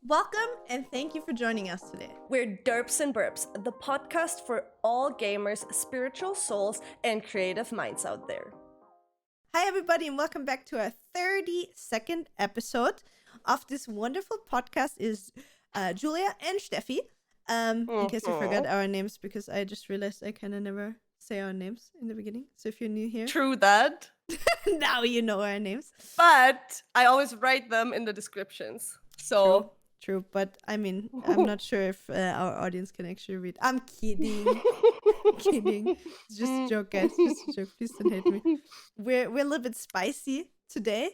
Welcome and thank you for joining us today. We're Derps and Burps, the podcast for all gamers, spiritual souls, and creative minds out there. Hi, everybody, and welcome back to our 32nd episode of this wonderful podcast. Is Julia and Steffi. In case you forgot our names, because I just realized I kind of never say our names in the beginning. So if you're new here, True that. now you know our names. But I always write them in the descriptions. So True, but I mean, I'm not sure if our audience can actually read. I'm kidding. Kidding. It's just a joke, guys. Just a joke. Please don't hate me. We're a little bit spicy today.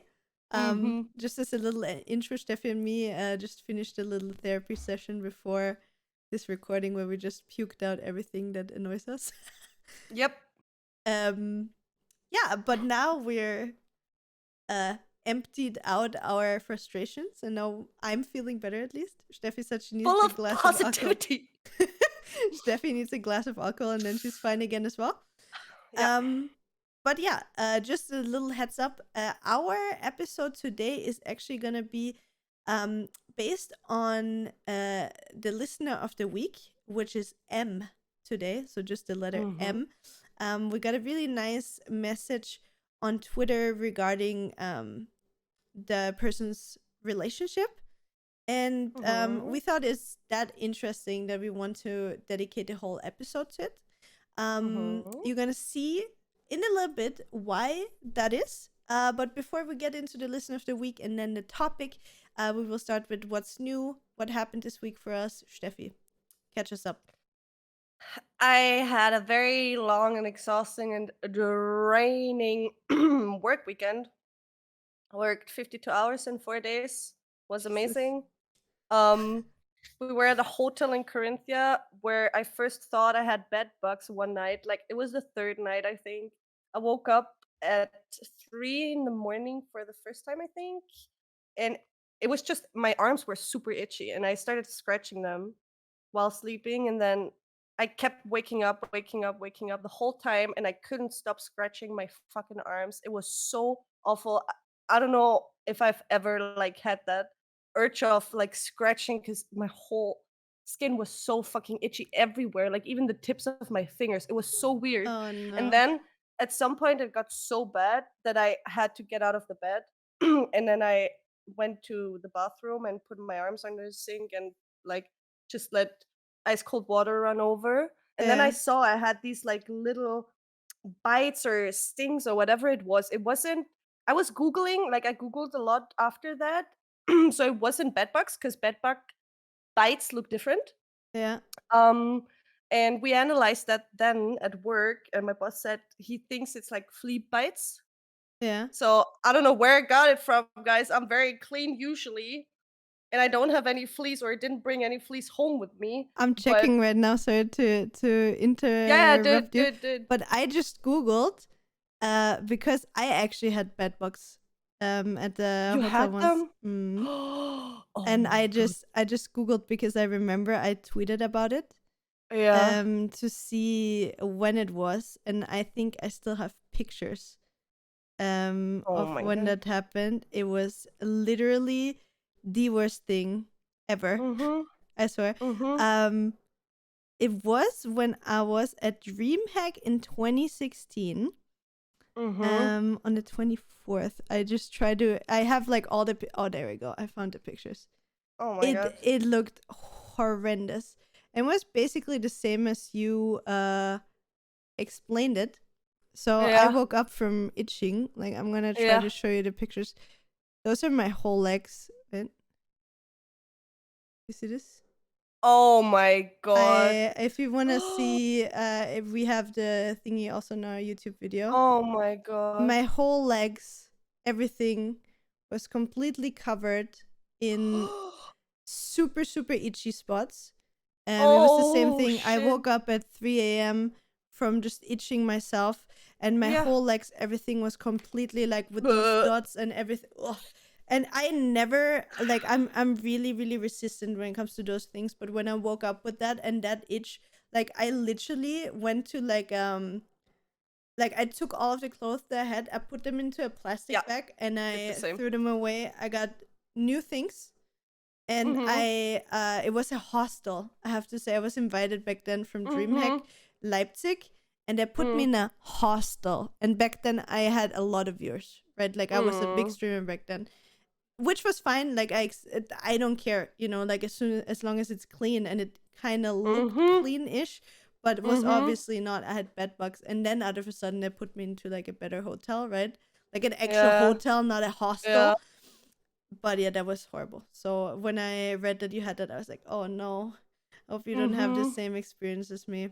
Just as a little intro, Steffi and me just finished a little therapy session before this recording where we just puked out everything that annoys us. Yep. Yeah, but now we're emptied out our frustrations, and now I'm feeling better at least. Steffi said she needs a glass of positivity. Steffi needs a glass of alcohol and then she's fine again as well. Yeah. But yeah, just a little heads up. Our episode today is actually gonna be based on the listener of the week, which is M today. So just the letter M. We got a really nice message on Twitter regarding the person's relationship. And we thought it's that interesting that we want to dedicate the whole episode to it. You're going to see in a little bit why that is. But before we get into the Listen of the Week and then the topic, we will start with what's new, what happened this week for us. Steffi, catch us up. I had a very long and exhausting and draining work weekend. I worked 52 hours in 4 days. Was amazing. We were at a hotel in Corinthia where I first thought I had bed bugs one night. Like, it was the third night, I think. I woke up at 3 in the morning for the first time, I think. And it was just, my arms were super itchy and I started scratching them while sleeping. And then I kept waking up the whole time, and I couldn't stop scratching my fucking arms. It was so awful. I don't know if I've ever like had that urge of like scratching, because my whole skin was so fucking itchy everywhere, like even the tips of my fingers. It was so weird. Oh, no. And then at some point it got so bad that I had to get out of the bed. And then I went to the bathroom and put my arms under the sink and like just let ice cold water run over. And then I saw I had these like little bites or stings or whatever it was. It wasn't, I was Googling, like I Googled a lot after that. So it wasn't bed bugs, because bed bug bites look different. Yeah. And we analyzed that then at work, and my boss said he thinks it's like flea bites. Yeah. So I don't know where I got it from, guys. I'm very clean usually, and I don't have any fleas, or I didn't bring any fleas home with me. I'm checking right now, sorry to interrupt you. But I just Googled because I actually had bed bugs at the You hotel had once. them? And I just Googled because I remember I tweeted about it. Yeah. To see when it was, and I think I still have pictures of when that happened. It was literally the worst thing ever. I swear. It was when I was at DreamHack in 2016. On the 24th. I just tried to. I have like all the. Oh, there we go. I found the pictures. Oh my god. It looked horrendous. And was basically the same as you explained it. So I woke up from itching. Like, I'm gonna try to show you the pictures. Those are my whole legs. You see this? Oh my god. If you wanna see, if we have the thingy also in our YouTube video. Oh my god. My whole legs, everything was completely covered in super, super itchy spots. It was the same thing. Shit. I woke up at 3 a.m. from just itching myself, and my whole legs, everything was completely like with those dots and everything. Ugh. And I never, like, I'm really, really resistant when it comes to those things. But when I woke up with that and that itch, like, I literally went to like I took all of the clothes that I had, I put them into a plastic bag, and I threw them away. I got new things. And Mhm. it was a hostel. I have to say, I was invited back then from DreamHack Mhm. Leipzig, and they put me Mm. in a hostel. And back then, I had a lot of viewers, right? Like I was a big Mm. streamer back then, which was fine. Like I don't care, like as long as it's clean and it kind of looked Mhm. clean-ish, but it was Mhm. obviously not. I had bed bugs, and then out of a sudden they put me into like a better hotel, right? Like an actual Yeah. hotel, not a Yeah. hostel. But yeah, that was horrible. So when I read that you had that, I was like, oh no, hope you don't have the Mhm. same experience as me.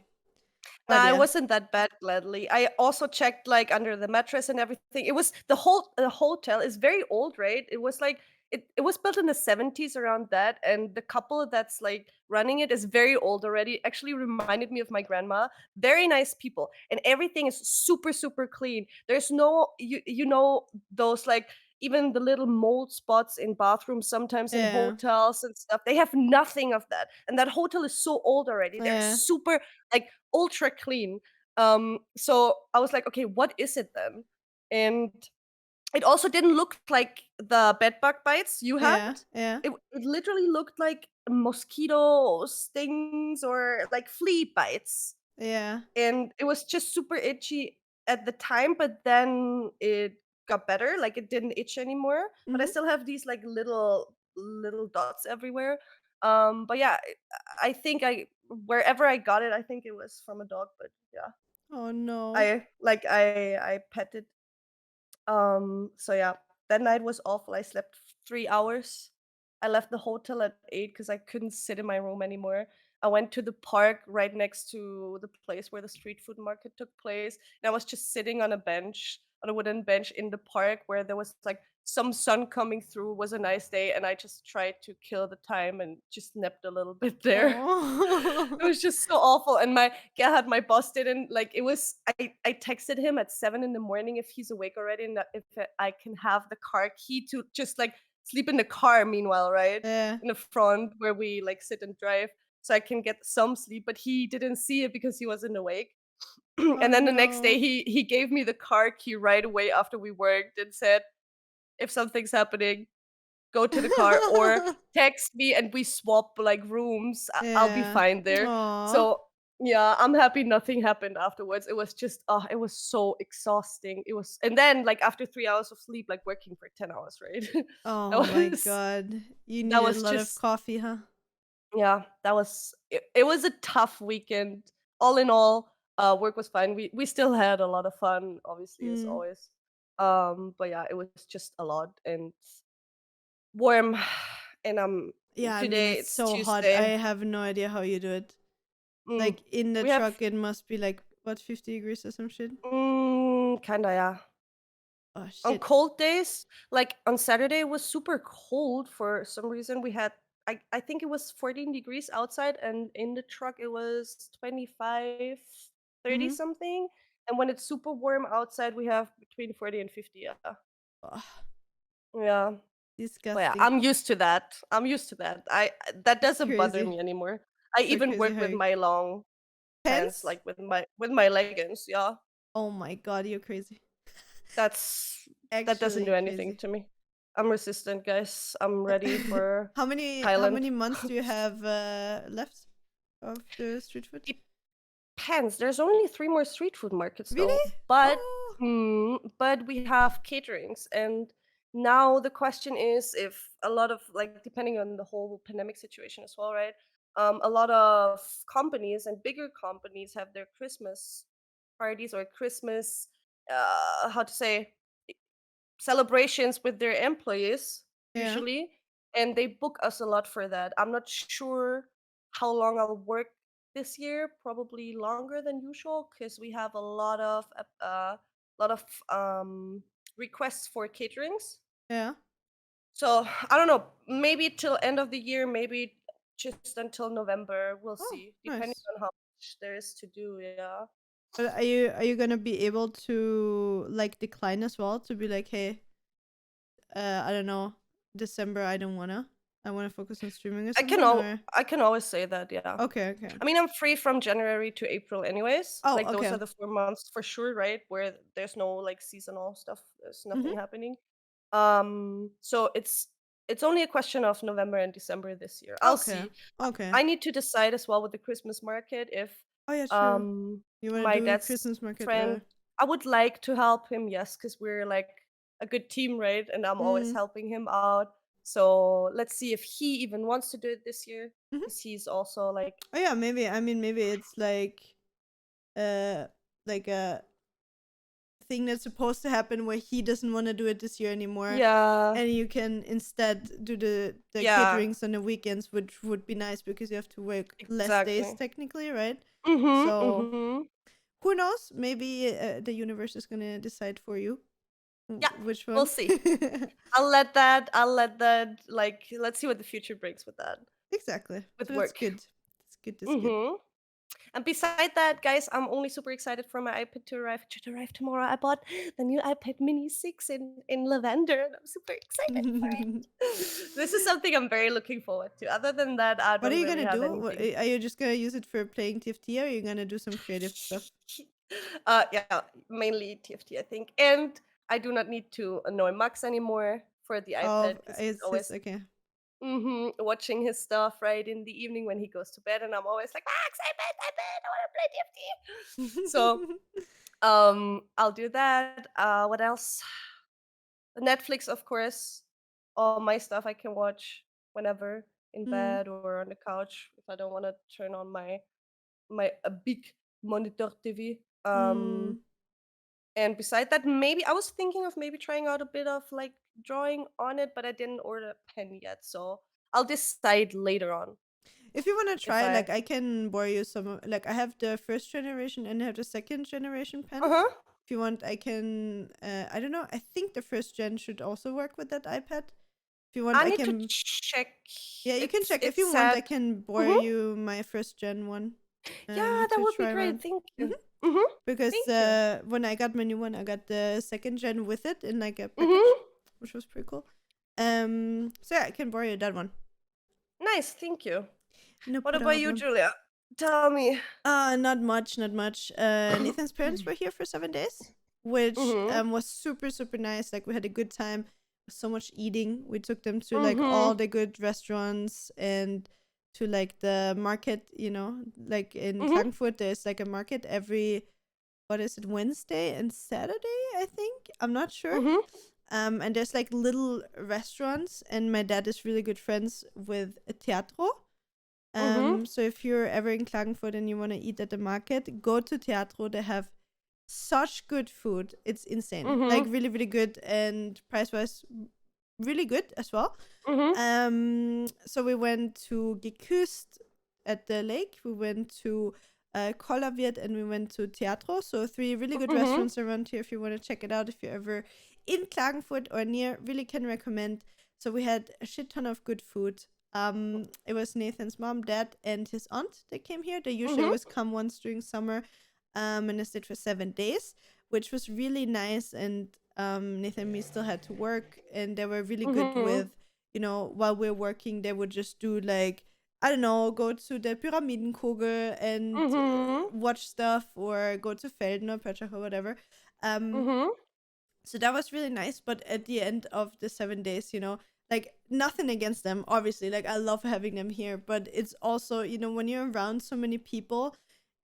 But Nah, it yeah, wasn't that bad, gladly. I also checked like under the mattress and everything. It was the hotel is very old, right? It was like it was built in the 70s around that, and the couple that's like running it is very old already. Actually reminded me of my grandma. Very nice people. And everything is super, super clean. There's no those like even the little mold spots in bathrooms sometimes in yeah, hotels and stuff. They have nothing of that. And that hotel is so old already. They're yeah, super like ultra clean. So I was like, okay, what is it then? And it also didn't look like the bed bug bites you had. yeah, yeah, It literally looked like mosquito stings or like flea bites. yeah. And it was just super itchy at the time, but then it got better. Like it didn't itch anymore. But I Mm-hmm. still have these like little dots everywhere. But yeah, I think I wherever I got it, I think it was from a dog. But yeah, Oh no. I pet it. So yeah, that night was awful. I slept 3 hours. I left the hotel at 8 because I couldn't sit in my room anymore. I went to the park right next to the place where the street food market took place. And I was just sitting on a bench, on a wooden bench in the park where there was like some sun coming through. It was a nice day, and I just tried to kill the time and just napped a little bit there. It Oh. was just so awful. And my Gerhard, my boss, didn't like it was I texted him at 7 in the morning if he's awake already and that if I can have the car key to just like sleep in the car meanwhile, right? Yeah. In the front where we like sit and drive so I can get some sleep, but he didn't see it because he wasn't awake. Oh And then the next day no. he gave me the car key right away after we worked and said, if something's happening, go to the car or text me and we swap like rooms. I'll be Yeah. fine there. Aw. So yeah, I'm happy nothing happened afterwards. It was just it was so exhausting. It was and then like after 3 hours of sleep, like working for 10 hours, right? Oh that my was god. You that needed a was lot of just coffee, huh? yeah, it was a tough weekend. All in all, work was fine. We still had a lot of fun, obviously, as Mm. always. But yeah, it was just a lot and warm and Yeah, I mean, today it's it's so hot. I Tuesday. have no idea how you do it. Mm, Like in the we have truck, it must be like what 50 degrees or some shit. kinda, yeah. Oh On shit. cold days, like on Saturday it was super cold for some reason. We had I think it was 14 degrees outside and in the truck it was 25, 30 Mm-hmm. something. And when it's super warm outside we have between 40 and 50, yeah. Oh, Yeah. But yeah, disgusting. I'm used to that. I'm used to that. That It's doesn't bother crazy. me anymore. I So even crazy work how with you my long pants, pants. like with my leggings. Yeah, Oh my god, you're crazy. that's that doesn't do Actually anything crazy. to me. I'm resistant, guys. I'm ready for How Thailand. many months do you have left of the street food? Depends. There's only 3 more street food markets Really? though, but Oh. but we have caterings, and now the question is if a lot of like depending on the whole pandemic situation as well, right? A lot of companies and bigger companies have their Christmas parties or Christmas, how to say, celebrations with their employees Yeah. usually, and they book us a lot for that. I'm not sure how long I'll work this year, probably longer than usual because we have a lot of requests for caterings. Yeah. So I don't know, maybe till end of the year, maybe just until November. We'll Oh, see, depending nice. on how much there is to do. Yeah. But are you gonna be able to like decline as well to be like, hey, I don't know, December I don't wanna. I wanna focus on streaming or something or I can always say that. Yeah. okay, okay. I mean, I'm free from January to April anyways. Oh, Like those okay. are the 4 months for sure, right? Where there's no like seasonal stuff. There's Mm-hmm. nothing happening. So it's only a question of November and December this year. I'll Okay. see. Okay. I need to decide as well with the Christmas market if Oh yeah, true. um You want to my do a dad's Christmas market friend, or? I would like to help him, yes, because we're like a good team, right? And I'm always Mm. helping him out. So let's see if he even wants to do it this year, Mhm. because he's also like, Oh yeah, maybe. I mean, maybe it's uh like a thing that's supposed to happen where he doesn't want to do it this year anymore, yeah, and you can instead do the yeah, caterings on the weekends, which would be nice because you have to work less days exactly. technically, right? Mhm, So mhm. who knows? Maybe the universe is gonna decide for you Yeah, which we'll one. see. I'll let that, like, let's see what the future brings with that, Exactly. with So that's work. good. That's good. That's good. Mhm. And beside that, guys, I'm only super excited for my iPad to arrive. It should arrive tomorrow. I bought the new iPad Mini 6 in lavender, and I'm super excited for it. This is something I'm very looking forward to. Other than that, I What are don't you really gonna have do? anything. Are you just gonna use it for playing TFT, or are you gonna do some creative stuff? Yeah, mainly TFT, I think. And I do not need to annoy Max anymore for the iPad Oh, because he's it's his always okay. watching his stuff right in the evening when he goes to bed, and I'm always like, Max, iPad, I want to play TFT. So I'll do that. What else? Netflix, of course. All my stuff I can watch whenever in Mm, bed or on the couch if I don't want to turn on my a big monitor TV. mm. And beside that, maybe I was thinking of maybe trying out a bit of like drawing on it, but I didn't order a pen yet, so I'll decide later on If you wanna if try, I. like, I can borrow you some. Like, I have the first generation and I have the second generation pen. Uh huh. If you want, I can. I don't know. I think the first gen should also work with that iPad. If you want, I I need to can. check. Yeah, you can check. If It's you want, I said. can borrow Mhm. you my first gen one. Yeah, that To would be try great. around. Thank Mhm. you. Mhm. Because Thank you. when I got my new one, I got the second gen with it in like a package, Mhm. which was pretty cool. So yeah, I can borrow you that one. Nice. Thank you. No What about you, problem. Julia? Tell me. Not much, not much. Nathan's parents were here for 7 days, which Mhm. was super super nice. Like we had a good time, so much eating. We took them to like all Mhm. the good restaurants and to like the market. You know, like in Mhm. Klagenfurt, there's like a market every, what is it, Wednesday and Saturday, I think. I'm not sure. Mhm. And there's like little restaurants, and my dad is really good friends with a teatro. Mhm. So if you're ever in Klagenfurt and you want to eat at the market, go to teatro. They have such good food. It's insane. Like Mhm. really, really good, and price wise really good as well. Mhm. So we went to Geküst at the lake. We went to Kollerwirt, and we went to Teatro. So three really good Mhm. restaurants around here. If you want to check it out, if you're ever in Klagenfurt or near, really can recommend. So we had a shit ton of good food. It was Nathan's mom, dad, and his aunt that came here. They usually Mhm. always come once during summer, and they stayed for 7 days, which was really nice. And Nathan and me still had to work, and they were really good Mhm. with, while we're working, they would just do like, I don't know, go to the Pyramidenkugel and Mhm. watch stuff, or go to Felden or Pötschach or whatever. Um, Mhm. so that was really nice. But at the end of the 7 days, like nothing against them, obviously. Like I love having them here, but it's also, when you're around so many people,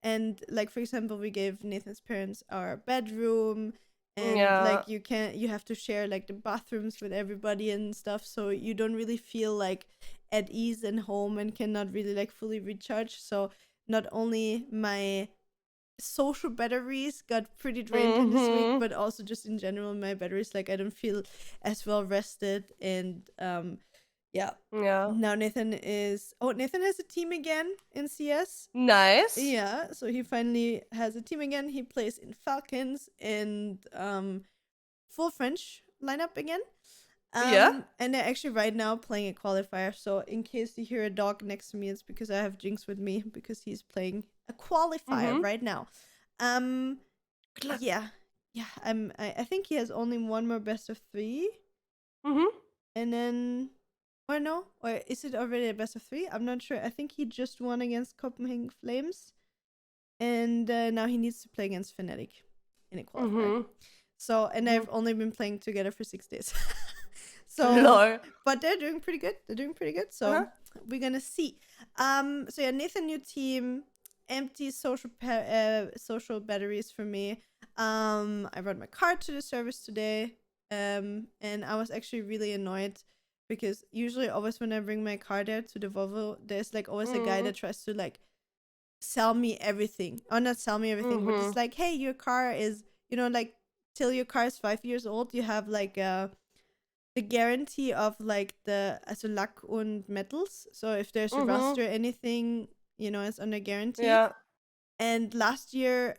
and like for example, we gave Nathan's parents our bedroom, and Yeah. like you have to share like the bathrooms with everybody and stuff, so you don't really feel like at ease and home, and cannot really like fully recharge. So not only my social batteries got pretty drained in this week, Mhm. but also just in general, my batteries, like I don't feel as well rested. And yeah, Yeah. now Nathan has a team again in CS. Nice. Yeah, so he finally has a team again. He plays in Falcons and full French lineup again. Yeah. And they're actually right now playing a qualifier. So in case you hear a dog next to me, it's because I have Jinx with me, because he's playing a qualifier Mhm. right now. Um, Good luck. yeah, yeah. I think he has only one more best of three, Mhm. and then, or no, or is it already a best of three? I'm not sure. I think he just won against Copenhagen Flames, and now he needs to play against Fnatic in a qualifier. Mhm. So, and Mhm. I've only been playing together for 6 days. So, Lol. but they're doing pretty good. They're doing pretty good. So we're gonna see. So yeah, Nathan, new team, empty social batteries for me. I brought my car to the service today. And I was actually really annoyed because usually always when I bring my car there to the Volvo, there's like always a guy that tries to like sell me everything. Or not sell me everything, but it's like, hey, your car is, like till your car is 5 years old, you have like the guarantee of like the also Lack und Metals. So if there's a rust or anything, it's under guarantee. Yeah. And last year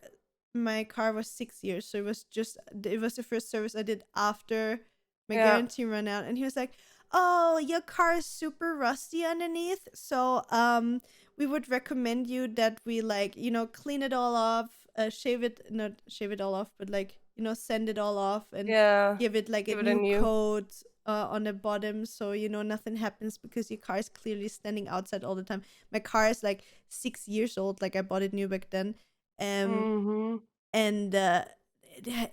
my car was 6 years, so it was the first service I did after my guarantee ran out. And he was like, oh, your car is super rusty underneath, so we would recommend you that we like clean it all off, not shave it all off, but like send it all off and give it like a new coat on the bottom, so nothing happens, because your car is clearly standing outside all the time. My car is like 6 years old, like I bought it new back then. And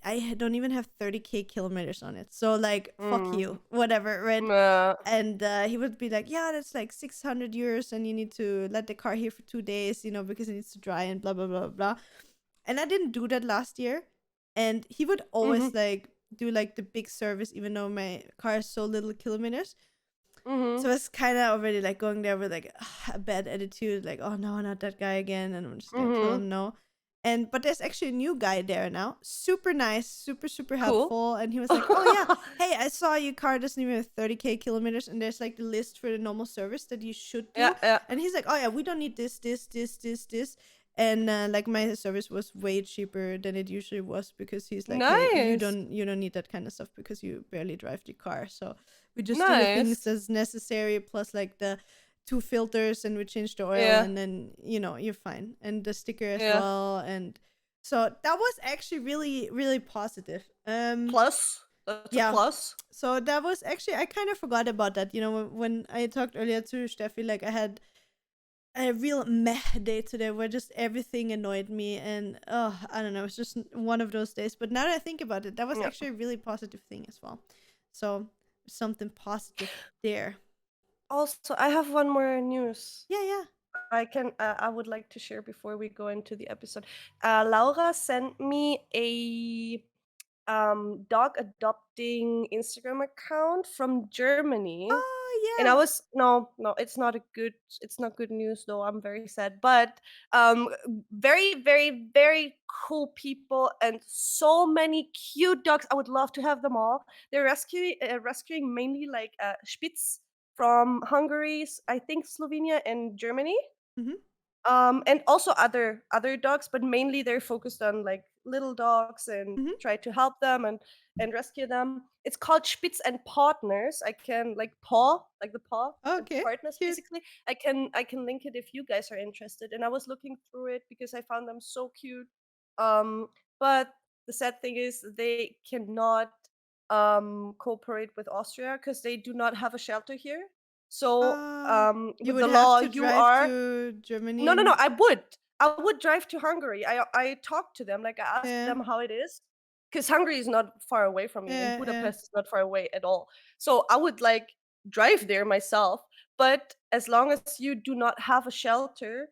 I don't even have 30k kilometers on it, so like fuck you, whatever, right? And he would be like, yeah, that's like 600 euros and you need to let the car here for 2 days, because it needs to dry and blah blah blah blah. And I didn't do that last year, and he would always like do like the big service even though my car is so little kilometers. So it's kind of already like going there with like a bad attitude, like, oh no, not that guy again, and I'm just gonna tell him no. But there's actually a new guy there now, super nice, super helpful. And he was like, oh yeah, hey, I saw your car doesn't even have 30k kilometers, and there's like the list for the normal service that you should do. And he's like, oh yeah, we don't need this. And like my service was way cheaper than it usually was, because he's like, hey, you don't need that kind of stuff because you barely drive the car, so we just do the things as necessary, plus like the 2 filters, and we change the oil, and then you're fine, and the sticker as well. And so that was actually really positive. Plus, that's a plus. So that was actually, I kind of forgot about that, when I talked earlier to Steffi, like I had a real meh day today where just everything annoyed me, and I don't know, it's just one of those days. But now that I think about it, that was actually a really positive thing as well. So something positive there. Also, I have one more news. Yeah. I would like to share before we go into the episode. Laura sent me a dog adopting Instagram account from Germany. Oh yeah. And I was no, it's not good news though. I'm very sad. But very, very, very cool people and so many cute dogs. I would love to have them all. They're rescuing mainly like Spitz from Hungary, I think Slovenia and Germany. And also other dogs, but mainly they're focused on like little dogs and try to help them and rescue them. It's called Spitz and Partners. I can like paw, like the paw, Okay, partners cute. basically. I can link it if you guys are interested. And I was looking through it because I found them so cute. But the sad thing is they cannot cooperate with Austria because they do not have a shelter here. So You with would the have law, to you drive are to Germany. no. I would drive to Hungary. I talked to them, like I asked them how it is, because Hungary is not far away from me, and Budapest is not far away at all. So I would like drive there myself. But as long as you do not have a shelter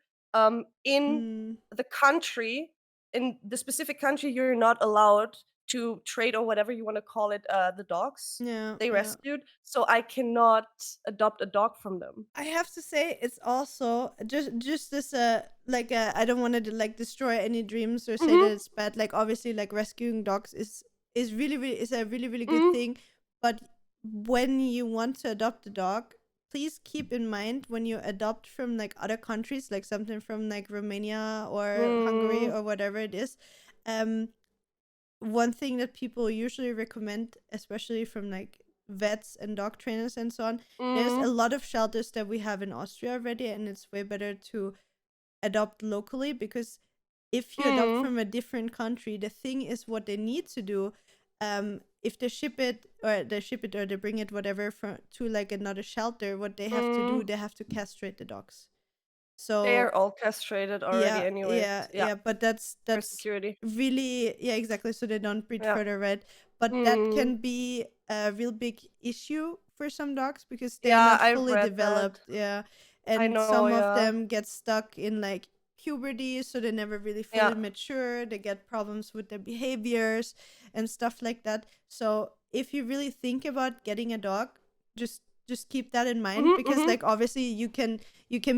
in the country, in the specific country, you're not allowed to trade or whatever you want to call it, the dogs they rescued. So I cannot adopt a dog from them. I have to say, it's also just this like I don't want to like destroy any dreams or say that it's bad. Like obviously, like rescuing dogs is really is a really good thing. But when you want to adopt a dog, please keep in mind when you adopt from like other countries, like something from like Romania or Hungary or whatever it is. One thing that people usually recommend, especially from like vets and dog trainers and so on, there's a lot of shelters that we have in Austria already, and it's way better to adopt locally, because if you adopt from a different country, the thing is what they need to do, if they ship it or they bring it whatever from to like another shelter, what they have to do, they have to castrate the dogs. So They're all castrated already anyways. Yeah, but that's for security. really, yeah, exactly, so they don't breed Yeah. further, right? But that can be a real big issue for some dogs because they're Yeah, not I've fully read that. developed, yeah, I and know, some of yeah. them get stuck in like puberty, so they never really fully mature. They get problems with their behaviors and stuff like that. So if you really think about getting a dog, just keep that in mind, because like obviously you can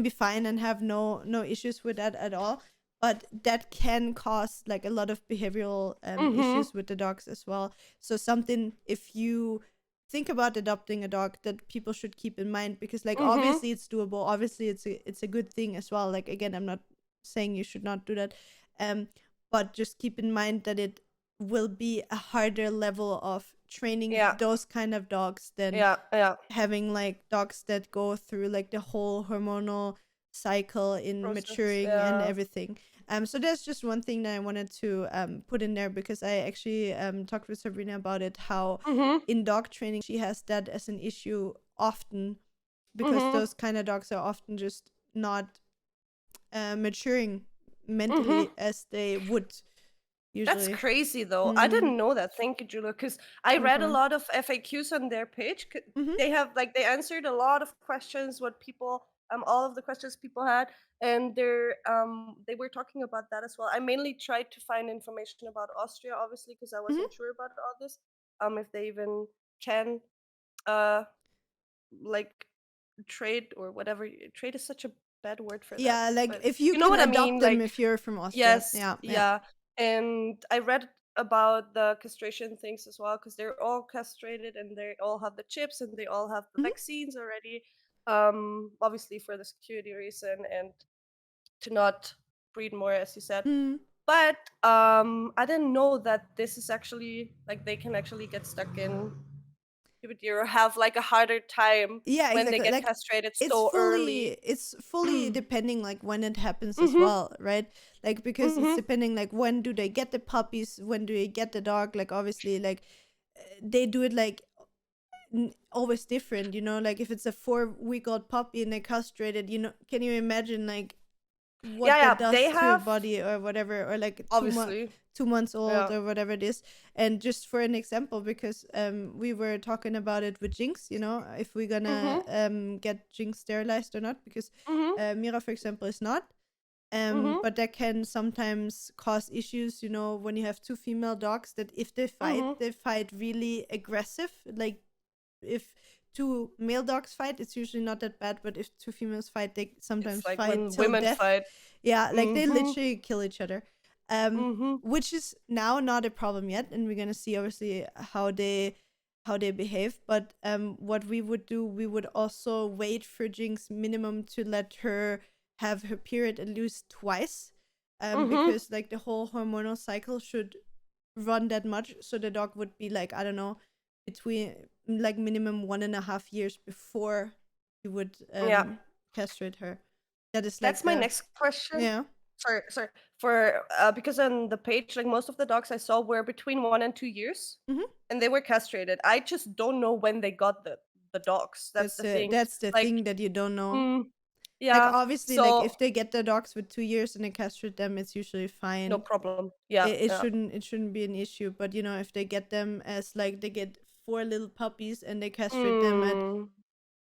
be fine and have no issues with that at all, but that can cause like a lot of behavioral issues with the dogs as well. So something, if you think about adopting a dog, that people should keep in mind, because like obviously it's doable, obviously it's a good thing as well. Like again, I'm not saying you should not do that, but just keep in mind that it will be a harder level of training those kind of dogs than having like dogs that go through like the whole hormonal cycle in Process, maturing and everything. So there's just one thing that I wanted to put in there, because I actually talked with Sabrina about it, how in dog training she has that as an issue often, because those kind of dogs are often just not maturing mentally as they would usually. That's crazy though. I didn't know that. Thank you, Julia, because I read a problem. lot of FAQs on their page. They have like they answered a lot of questions, what people all of the questions people had, and they were talking about that as well. I mainly tried to find information about Austria, obviously, because I wasn't sure about all this. If they even can like trade or whatever. Trade is such a bad word for that. Yeah, like But if you you know can what I adopt mean? them Like if you're from Austria. yes, Yeah. yeah. And I read about the castration things as well, because they're all castrated and they all have the chips and they all have the vaccines already. Obviously for the security reason and to not breed more, as you said. But I didn't know that this is actually like they can actually get stuck in puberty or have like a harder time Yeah, when they exactly. get Like castrated so early. it's fully depending like when it happens as well, right? Like because it's depending like when do they get the puppies, when do they get the dog, like obviously like they do it like always different, you know, like if it's a 4-week-old puppy and they castrated, you know, can you imagine like what that does They to your have body or whatever, or like obviously 2 months old yeah. or whatever it is. And just for an example, because we were talking about it with Jinx, you know, if we're gonna get Jinx sterilized or not, because Mira, for example, is not. But that can sometimes cause issues, you know, when you have two female dogs, that if they fight really aggressive. Like if two male dogs fight, it's usually not that bad, but if two females fight, they sometimes It's like fight when till women death. fight. Yeah, like they literally kill each other. Which is now not a problem yet, and we're gonna see obviously how they behave. But what we would do, we would also wait for Jinx minimum to let her have her period at least twice, because like the whole hormonal cycle should run that much, so the dog would be like, I don't know, between like minimum 1.5 years before you would castrate her. That is like that's my next question. Yeah. Sorry. For because on the page, like most of the dogs I saw were between 1 and 2 years, and they were castrated. I just don't know when they got the dogs. That's the thing. That's the like, thing that you don't know. Like yeah. obviously, So like if they get the dogs with 2 years and they castrate them, it's usually fine. no problem. Yeah. It shouldn't be an issue. But you know, if they get them as like they get 4 little puppies and they castrate them at,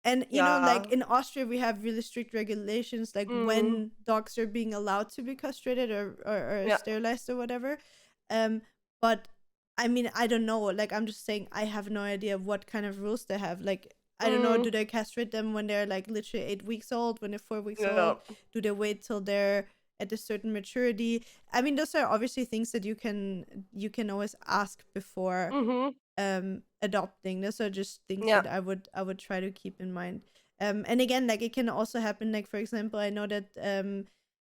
and you know, like in Austria we have really strict regulations, like when dogs are being allowed to be castrated or sterilized or whatever. But I mean, I don't know. Like I'm just saying, I have no idea what kind of rules they have. Like I don't know. Do they castrate them when they're like literally 8 weeks old? When they're 4 weeks old? Do they wait till they're at a certain maturity? I mean, those are obviously things that you can always ask before adopting. Those are just things that I would try to keep in mind. And again, like it can also happen, like for example, I know that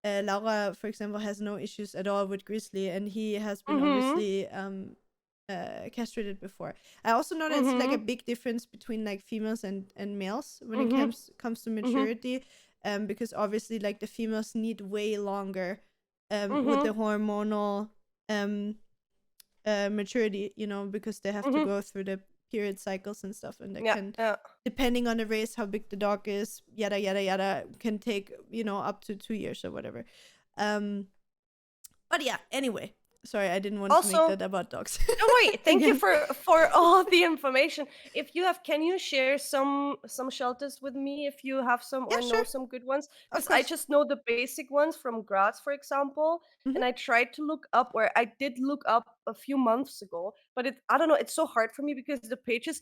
Laura, for example, has no issues at all with Grizzly, and he has been obviously castrated before. I also know that it's like a big difference between like females and males when it comes to maturity, because obviously like the females need way longer with the hormonal maturity, you know, because they have to go through the period cycles and stuff, and that Yeah. can, Yeah. depending on the race, how big the dog is, yada yada yada, can take up to 2 years or whatever. But yeah, anyway, sorry, I didn't want to make Also, that about dogs. don't worry. Thank you Again. for all the information. If you have, can you share some shelters with me if you have some Yeah, or know sure, some good ones? of Because I course. just know the basic ones from Graz, for example. Mhm. And I tried to look up, or I did look up a few months ago, but I don't know, it's so hard for me because the pages,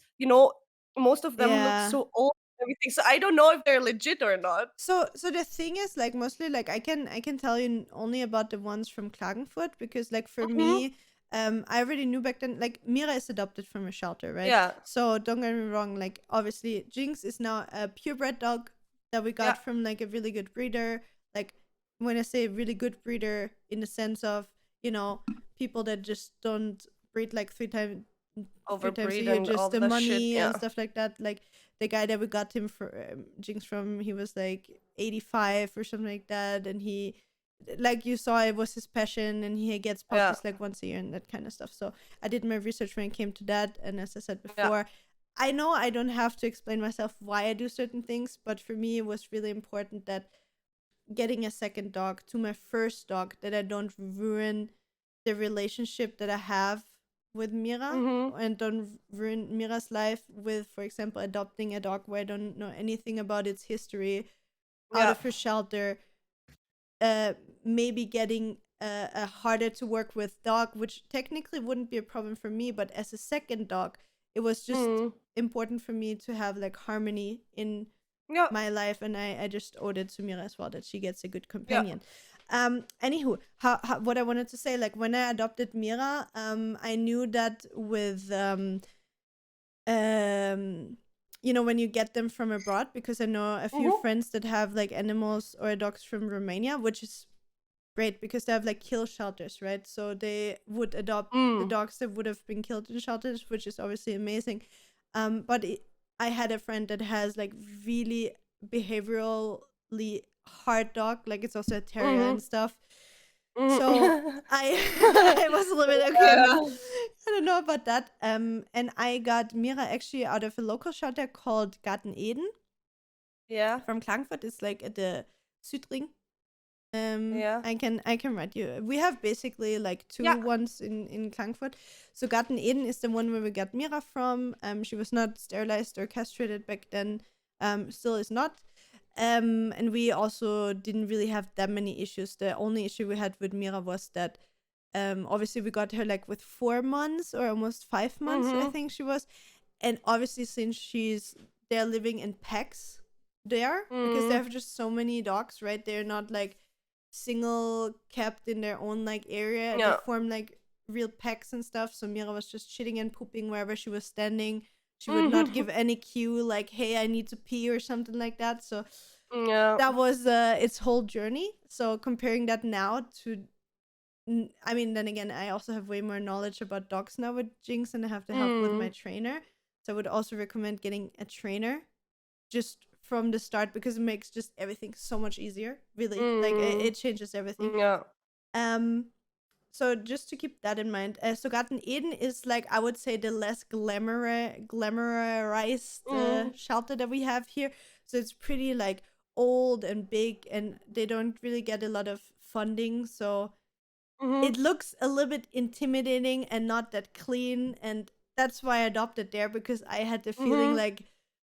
most of them look Yeah. so old and everything. So I don't know if they're legit or not. So the thing is, like, mostly, like, I can tell you only about the ones from Klagenfurt, because, like, for Mm-hmm. me, I already knew back then, like, Mira is adopted from a shelter, right? Yeah. So don't get me wrong, like, obviously Jinx is now a purebred dog that we got Yeah. from, like, a really good breeder. Like, when I say really good breeder, in the sense of, people that just don't breed like three times a Overbreed year, and just all the the shit. money and Yeah. stuff like that. Like, the guy that we got him for Jinx from, he was like 85 or something like that, and he, like, you saw, it was his passion, and he gets Yeah. puppies like once a year and that kind of stuff. So I did my research when it came to that, and as I said Yeah. before, I know I don't have to explain myself why I do certain things, but for me it was really important that getting a second dog to my first dog, that I don't ruin the relationship that I have with Mira, Mm-hmm. and don't ruin Mira's life with, for example, adopting a dog where I don't know anything about its history, out Yeah. of her shelter, maybe getting a harder to work with dog, which technically wouldn't be a problem for me, but as a second dog, it was just Mm. important for me to have, like, harmony in Yeah. my life, and I just owed it to Mira as well, that she gets a good Yeah. companion. Anywho, what I wanted to say, like, when I adopted Mira, I knew that with when you get them from abroad, because I know a few Mm-hmm. friends that have, like, animals or dogs from Romania, which is great because they have, like, kill shelters, right? So they would adopt the Mm. dogs that would have been killed in shelters, which is obviously amazing. But I had a friend that has, like, really behaviorally hard dog, like, it's also a terrier Mm-hmm. and stuff. So Mm-hmm. I I was a little bit okay. I don't know about that. And I got Mira actually out of a local shelter called Garten Eden Yeah. from Klagenfurt. It's like at the Südring. Yeah. I can write you. We have basically, like, two Yeah. ones in Klagenfurt. So Garten Eden is the one where we got Mira from. She was not sterilized or castrated back then. Still is not. And we also didn't really have that many issues. The only issue we had with Mira was that, obviously we got her, like, with 4 months or almost 5 months, I Mm-hmm. think she was. And obviously, since they're living in packs there, because they Mm. have just so many dogs, right? They're not, like, single kept in their own, like, area. They Yeah. form, like, real packs and stuff. So Mira was just shitting and pooping wherever she was standing. She would not Mm-hmm. give any cue, like, hey, I need to pee or something like that. So Yeah. that was its whole journey. So comparing that now to, I mean, then again, I also have way more knowledge about dogs now with Jinx, and I have to help with my Mm. trainer. So I would also recommend getting a trainer just from the start, because it makes just everything so much easier. Really, like, it Mm. changes everything. Yeah. Um, so just to keep that in mind, so Garten Eden is, like, I would say, the less glamorized Mm. shelter that we have here. So it's pretty, like, old and big, and they don't really get a lot of funding. So Mm-hmm. it looks a little bit intimidating and not that clean, and that's why I adopted there, because I had the feeling Mm-hmm. like,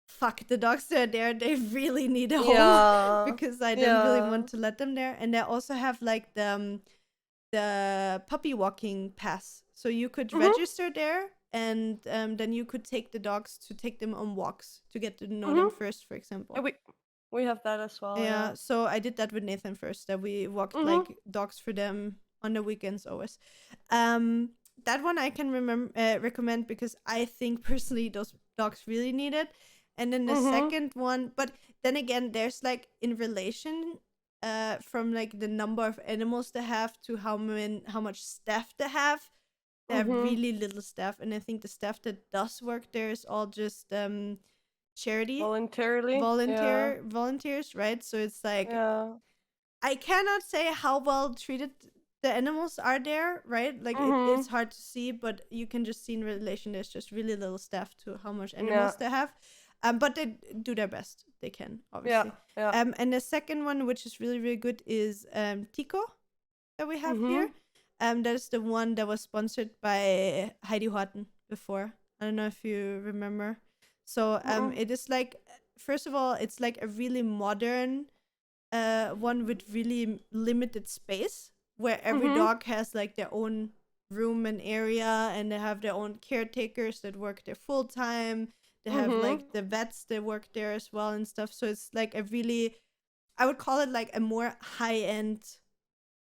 fuck, the dogs that are there, they really need a home, Yeah. because I didn't really Yeah. want to let them there. And they also have, like, the puppy walking pass, so you could Mm-hmm. register there, and then you could take the dogs to take them on walks to get to know them Mm-hmm. first, for Yeah, example. we have that as well. Yeah, Yeah. so I did that with Nathan first, that we walked, Mm-hmm. like, dogs for them on the weekends always. That one I can recommend, because I think personally those dogs really need it. And then the Mm-hmm. second one, but then again, there's, like, in relation from, like, the number of animals they have to how much staff they have. They have Mm-hmm. really little staff, and I think the staff that does work there is all just charity Voluntarily. Yeah. volunteers, right? So it's like, Yeah. I cannot say how well treated the animals are there, right? Like it's Mhm. hard to see, but you can just see in relation there's just really little staff to how much Yeah. animals they have. But they do their best. They can, Yeah. obviously. Yeah. And the second one, which is really, really good, is Tico that we have here. Mhm. That is the one that was sponsored by Heidi Horton before. I don't know if you remember. So Mm-mm. it is like, first of all, it's like a really modern one with really limited space where every Mhm. dog has like their own room and area, and they have their own caretakers that work there full time. They have Mhm. like the vets that work there as well and stuff. So it's like a really, I would call it like a more high end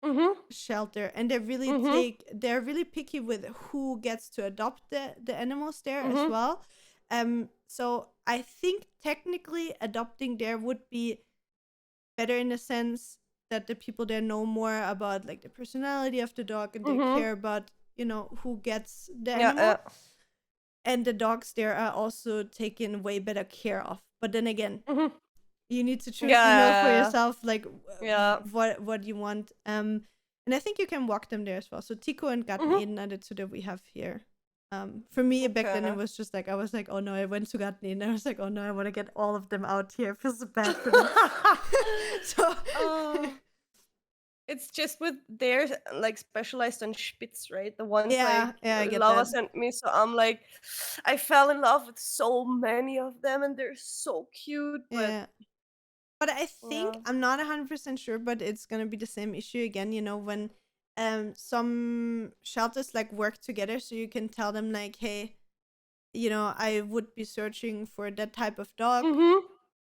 Mhm. shelter, and they really Mhm. they're really picky with who gets to adopt the animals there as Mhm. well. So I think technically adopting there would be better in the sense that the people there know more about like the personality of the dog, and they Mhm. care about, who gets the Yeah. Yeah. animal. And the dogs there are also taken way better care of. But then again, Mhm. you need to choose, for Yeah. yourself, like Yeah. what you want. And I think you can walk them there as well. So Tico and Garten Mhm. Eden are the two that we have here. For me back then it Okay. was just like I was like, oh no, I went to Garten Eden. I was like, oh no, I want to get all of them out here. I feel so bad for them. So Oh, it's just with they're like specialized on Spitz, right? The ones yeah, like yeah, I get Lava that. sent me, so I'm like, I fell in love with so many of them, and they're so cute. But Yeah. But I think yeah. I'm not 100% sure, but it's gonna be the same issue again, when some shelters like work together, so you can tell them like, hey, I would be searching for that type of dog. Mhm.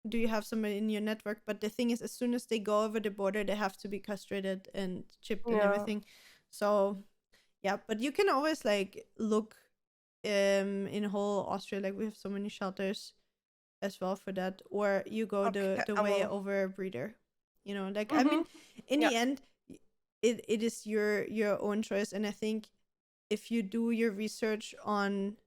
Do you have somebody in your network? But the thing is, as soon as they go over the border, they have to be castrated and chipped and Yeah. everything. So yeah, but you can always like look in whole Austria, like we have so many shelters as well for that, or you go the Okay. the I way will. over a breeder. Like, I mean, Mhm. in Yeah. the end, it is your own choice. And I think if you do your research on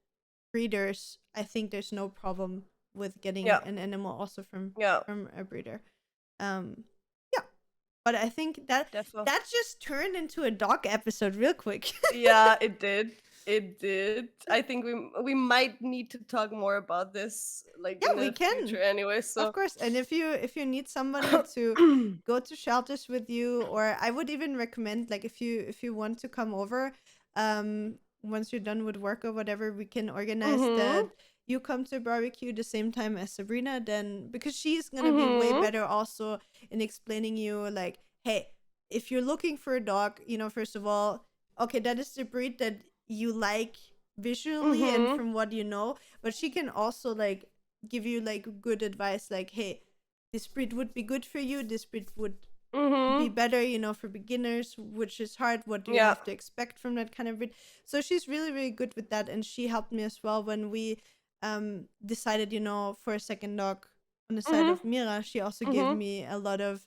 breeders, I think there's no problem with getting Yeah. an animal also from Yeah. from a breeder. Yeah, but I think that Definitely. that just turned into a dog episode real quick. Yeah, it did. It did. I think we might need to talk more about this like Yeah, in we the future can. anyway, Of so course. And if you need somebody to go to shelters with you, or I would even recommend, like, if you want to come over, once you're done with work or whatever, we can organize Mhm. that you come to a barbecue the same time as Sabrina, then, because she's gonna be way Mhm. better also in explaining you, like, hey, if you're looking for a dog, first of all, okay, that is the breed that you like visually and Mhm. from what you know. But she can also like give you like good advice, like, hey, this breed would be good for you, this breed would be Mhm. better, for beginners, which is hard, what do you Yeah. have to expect from that kind of breed. So she's really, really good with that, and she helped me as well when we decided, for a second dog on the side Mhm. of Mira. She also gave Mhm. me a lot of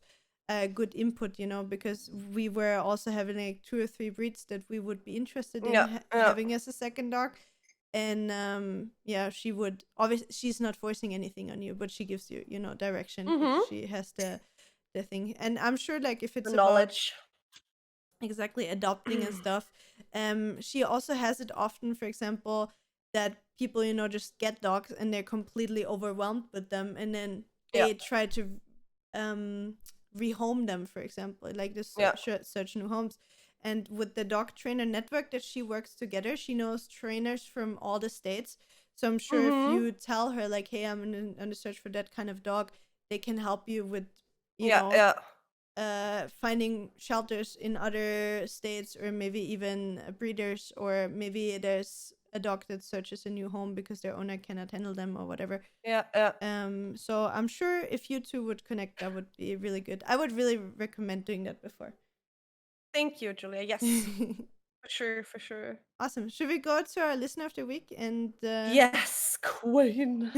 good input, because we were also having like 2 or 3 breeds that we would be interested in Yeah. Yeah. having as a second dog. And yeah, she would, obviously she's not forcing anything on you, but she gives you, direction, because Mhm. she has the thing. And I'm sure, like, if The it's about knowledge. exactly adopting and stuff, she also has it often, for example, that people, just get dogs and they're completely overwhelmed with them, and then Yeah. they try to rehome them, for example, like this Yeah. search new homes. And with the dog trainer network that she works together, she knows trainers from all the states. So I'm sure if Mhm. you tell her, like, hey, I'm on the search for that kind of dog, they can help you with, you Yeah. know Yeah. finding shelters in other states, or maybe even breeders, or maybe there's a dog that searches a new home because their owner cannot handle them or whatever. Yeah. Yeah. So I'm sure if you two would connect, that would be really good. I would really recommend doing that before. Thank you, Julia. Yes. For sure, for sure. Awesome. Should we go to our listener of the week and Yes, queen.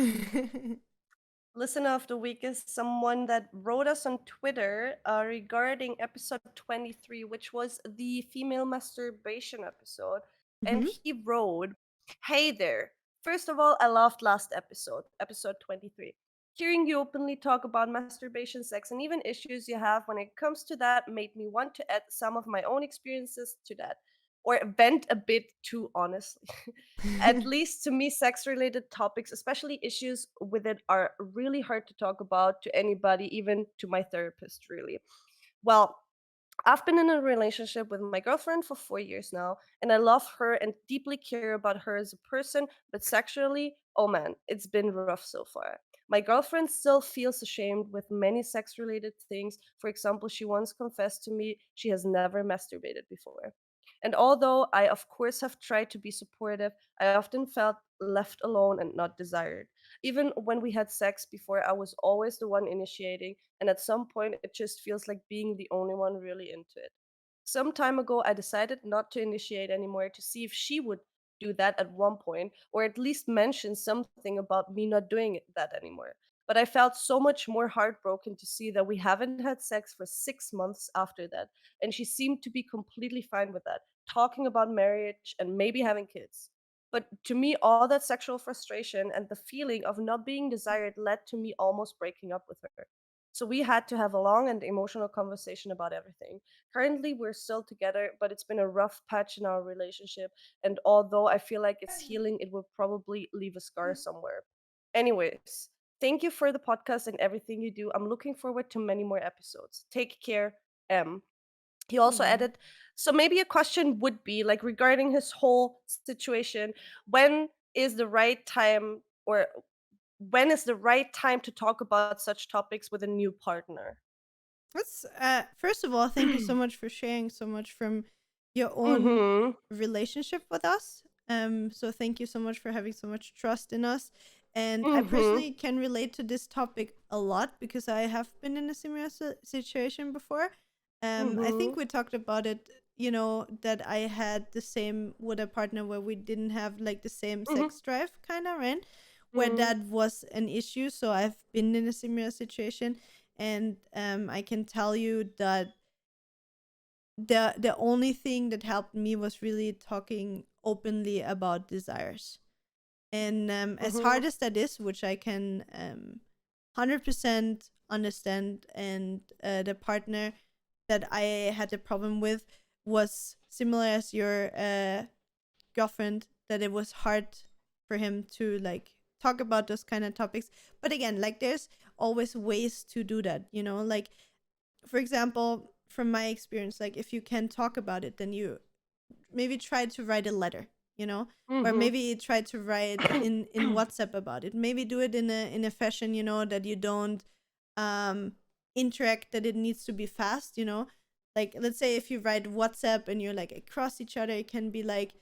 Listener of the week is someone that wrote us on Twitter regarding episode 23, which was the female masturbation episode. And Mhm. he wrote, "Hey there. First of all, I loved last episode, episode 23. Hearing you openly talk about masturbation, sex, and even issues you have when it comes to that made me want to add some of my own experiences to that, or vent a bit too honestly. At least to me, sex related topics, especially issues with it, are really hard to talk about to anybody, even to my therapist, really. Well, I've been in a relationship with my girlfriend for 4 years now, and I love her and deeply care about her as a person, but sexually, oh man, it's been rough so far. My girlfriend still feels ashamed with many sex related things. For example, she once confessed to me she has never masturbated before. And although I, of course, have tried to be supportive, I often felt left alone and not desired. Even when we had sex before, I was always the one initiating, and at some point, it just feels like being the only one really into it. Some time ago, I decided not to initiate anymore to see if she would do that at one point, or at least mention something about me not doing that anymore. But I felt so much more heartbroken to see that we haven't had sex for 6 months after that, and she seemed to be completely fine with that, talking about marriage and maybe having kids. But to me, all that sexual frustration and the feeling of not being desired led to me almost breaking up with her. So we had to have a long and emotional conversation about everything. Currently, we're still together, but it's been a rough patch in our relationship. And although I feel like it's healing, it will probably leave a scar somewhere. Anyways, thank you for the podcast and everything you do. I'm looking forward to many more episodes. Take care, M. He also Aw. added, so maybe a question would be like regarding his whole situation, when is the right time, or when is the right time to talk about such topics with a new partner? That's first of all, thank you so much for sharing so much from your own Mhm. relationship with us. So thank you so much for having so much trust in us. And I Mhm. personally can relate to this topic a lot because I have been in a similar situation before. I think Mhm. we talked about it, you know, that I had the same with a partner where we didn't have like the same Mhm. sex drive, kind of, right? Where Mhm. that was an issue. So I've been in a similar situation, and I can tell you that the only thing that helped me was really talking openly about desires. And as Mhm. hard as that is, which I can 100% understand, and the partner that I had a problem with was similar as your girlfriend, that it was hard for him to like talk about those kind of topics. But again, like there's always ways to do that, you know, like for example, from my experience, like if you can talk about it, then you maybe try to write a letter, you know, or Mhm. maybe try to write in WhatsApp about it. Maybe do it in a fashion, you know, that you don't um interact, that it needs to be fast, you know. Like let's say if you write WhatsApp and you're like across each other, it can be like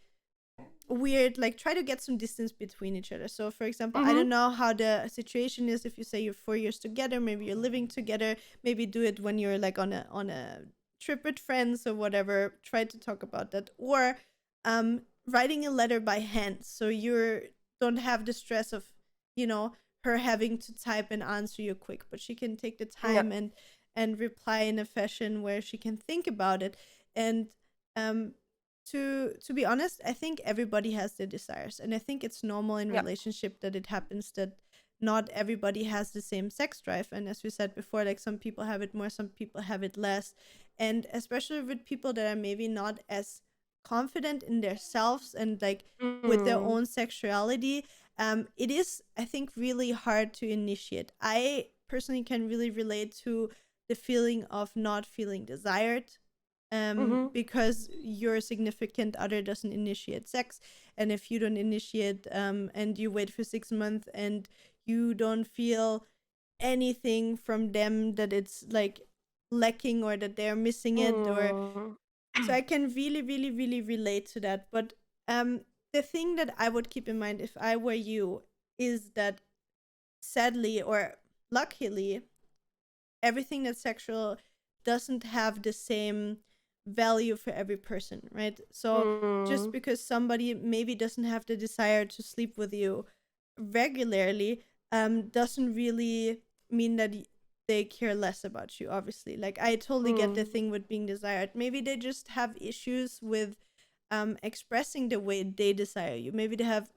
weird, like try to get some distance between each other. So for example, I Mhm. don't know how the situation is if you say you're 4 years together, maybe you're living together, maybe do it when you're like on a trip with friends or whatever. Try to talk about that. Or writing a letter by hand, so you don't have the stress of, you know, her having to type and answer you quick, but she can take the Yeah. time and reply in a fashion where she can think about it. And um to be honest, I think everybody has their desires, and I think it's normal in Yeah. relationship that it happens that not everybody has the same sex drive. And as we said before, like some people have it more, some people have it less. And especially with people that are maybe not as confident in themselves and like with their Mhm. own sexuality, it is, I think, really hard to initiate. I personally can really relate to the feeling of not feeling desired, Mhm. because your significant other doesn't initiate sex. And if you don't initiate, and you wait for 6 months and you don't feel anything from them, that it's like lacking or that they're missing it, or Mhm. so I can really, really, really relate to that. But um, the thing that I would keep in mind if I were you is that sadly or luckily, everything that's sexual doesn't have the same value for every person, right? So just Mhm. because somebody maybe doesn't have the desire to sleep with you regularly, doesn't really mean that they care less about you, obviously. Like I totally get the Mhm. thing with being desired. Maybe they just have issues with expressing the way they desire you. Maybe they have,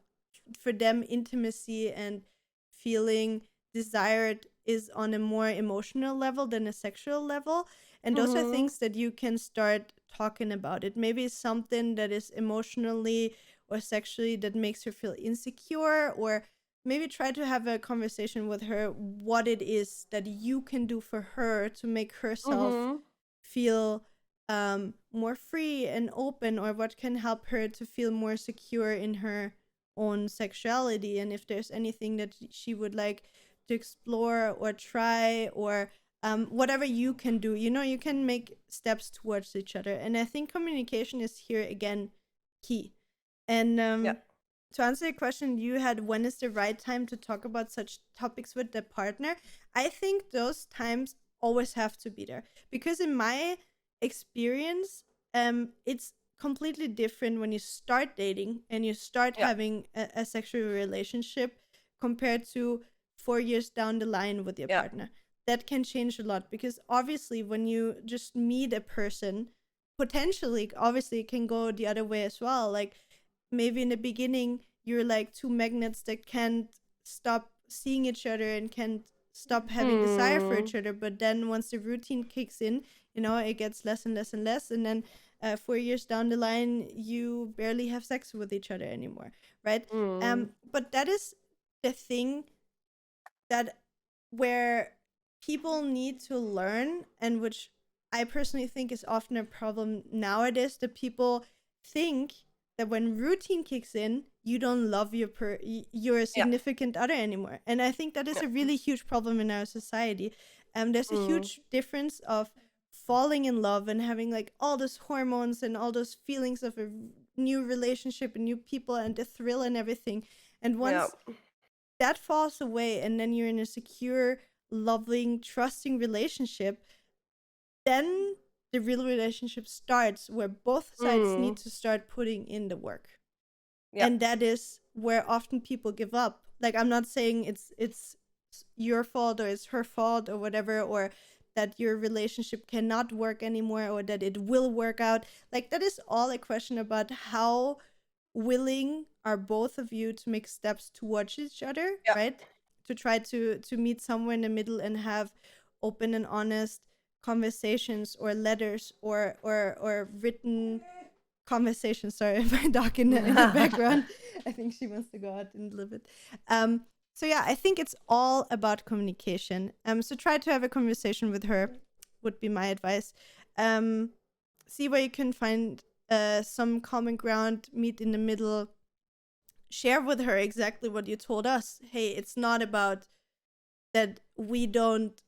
for them, intimacy and feeling desired is on a more emotional level than a sexual level. And those are Mhm. things that you can start talking about. It may be something that is emotionally or sexually that makes her feel insecure, or maybe try to have a conversation with her what it is that you can do for her to make herself Mhm. feel more free and open, or what can help her to feel more secure in her own sexuality. And if there's anything that she would like to explore or try, or whatever you can do, you can make steps towards each other. And I think communication is here again key. And Yeah. to answer your question you had, when is the right time to talk about such topics with the partner? I think those times always have to be there, because in my experience, it's completely different when you start dating and you start Yeah. having a sexual relationship compared to 4 years down the line with your Yeah. partner. That can change a lot, because obviously when you just meet a person, potentially, obviously it can go the other way as well. Like maybe in the beginning you're like two magnets that can't stop seeing each other and can't stop having desire for Mm. each other, but then once the routine kicks in, it gets less and less and less, and then 4 years down the line you barely have sex with each other anymore, right? Mm. But that is the thing that where people need to learn, and which I personally think is often a problem nowadays, that people think that when routine kicks in, you don't love your Yeah. significant other anymore. And I think that is Yeah. a really huge problem in our society. There's a Mm. huge difference of falling in love and having like all those hormones and all those feelings of a new relationship and new people and the thrill and everything. And Yeah. once that falls away and then you're in a secure, loving, trusting relationship, then the real relationship starts, where both sides need Mm. to start putting in the work. Yeah. And that is where often people give up. Like, I'm not saying it's your fault or it's her fault or whatever, or that your relationship cannot work anymore or that it will work out. Like, that is all a question about how willing are both of you to make steps towards each other, Yeah. right? To try to meet somewhere in the middle and have open and honest conversations, or letters, or written conversations. Sorry, my dog in the background. I think she wants to go out in a little bit. So yeah, I think it's all about communication. So try to have a conversation with her, would be my advice. Um, See where you can find some common ground, meet in the middle, share with her exactly what you told us. Hey, it's not about that we don't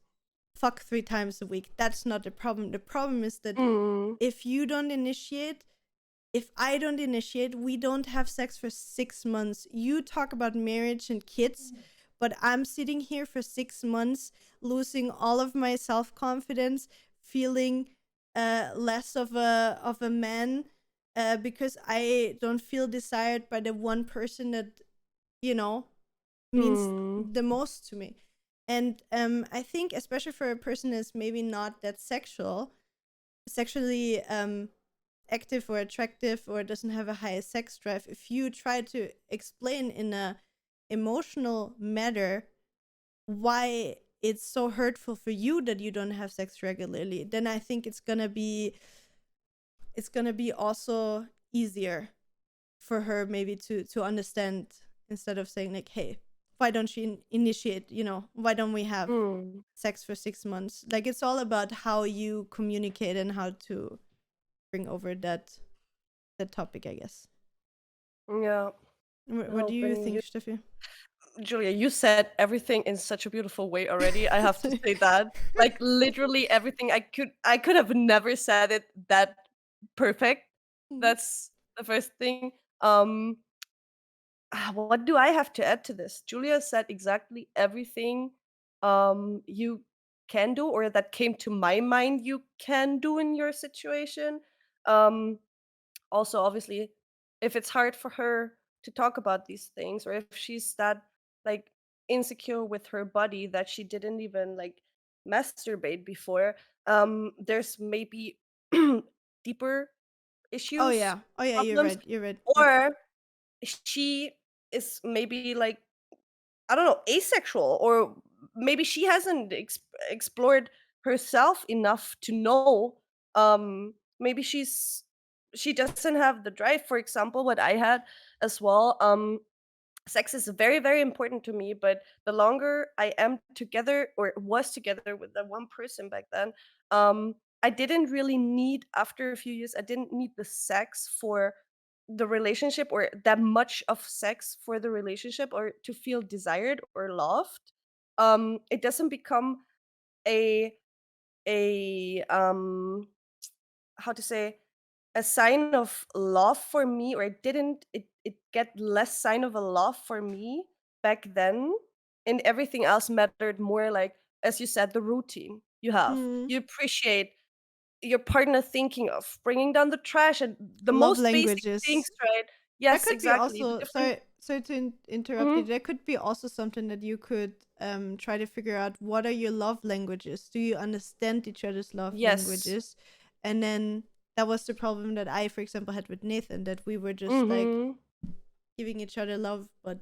fuck 3 times a week. That's not the problem. The problem is that Mm. if you don't initiate, if I don't initiate, we don't have sex for 6 months. You talk about marriage and kids, but I'm sitting here for 6 months, losing all of my self confidence, feeling less of a man, because I don't feel desired by the one person that you know means Mm. the most to me. And I think, especially for a person that's maybe not that sexually active or attractive, or doesn't have a high sex drive, if you try to explain in a emotional matter why it's so hurtful for you that you don't have sex regularly, then I think it's gonna be also easier for her maybe to understand, instead of saying like, hey, why don't you initiate, why don't we have Mm. sex for 6 months? Like, it's all about how you communicate and how to bring over that topic, I guess. Yeah. What do you Helping think, you, Steffi? Julia. You said everything in such a beautiful way already. I have to Sorry. say that. Like literally everything. I could have never said it that perfect. Mhm. That's the first thing. Um what do I have to add to this? Julia said exactly everything you can do, or that came to my mind you can do in your situation. Um Also, obviously, if it's hard for her to talk about these things, or if she's that like insecure with her body that she didn't even like masturbate before, there's maybe deeper Oh issues, yeah. Oh yeah, you're problems, right. You're right. Yep. or she is maybe like, I don't know, asexual, or maybe she hasn't explored herself enough to know. Maybe she doesn't have the drive, for example, what I had as well. Sex is very, very important to me, but the longer I am together or was together with that one person back then, I didn't really need, after a few years, I didn't need the sex for the relationship, or that much of sex for the relationship, or to feel desired or loved. It doesn't become a a how to say, a sign of love for me, or it get less sign of a love for me back then, and everything else mattered more, like, as you said, the routine you have. Mm. You appreciate your partner thinking of bringing down the trash and the Love most basic things, languages. right? That Yes, could be exactly. The also, different. sorry to interrupt you. Mhm. That could be also something that you could try to figure out. What are your love languages? Do you understand each other's love Yes. languages? And then that was the problem that I, for example, had with Nathan, that we were just like Mhm. giving each other love, but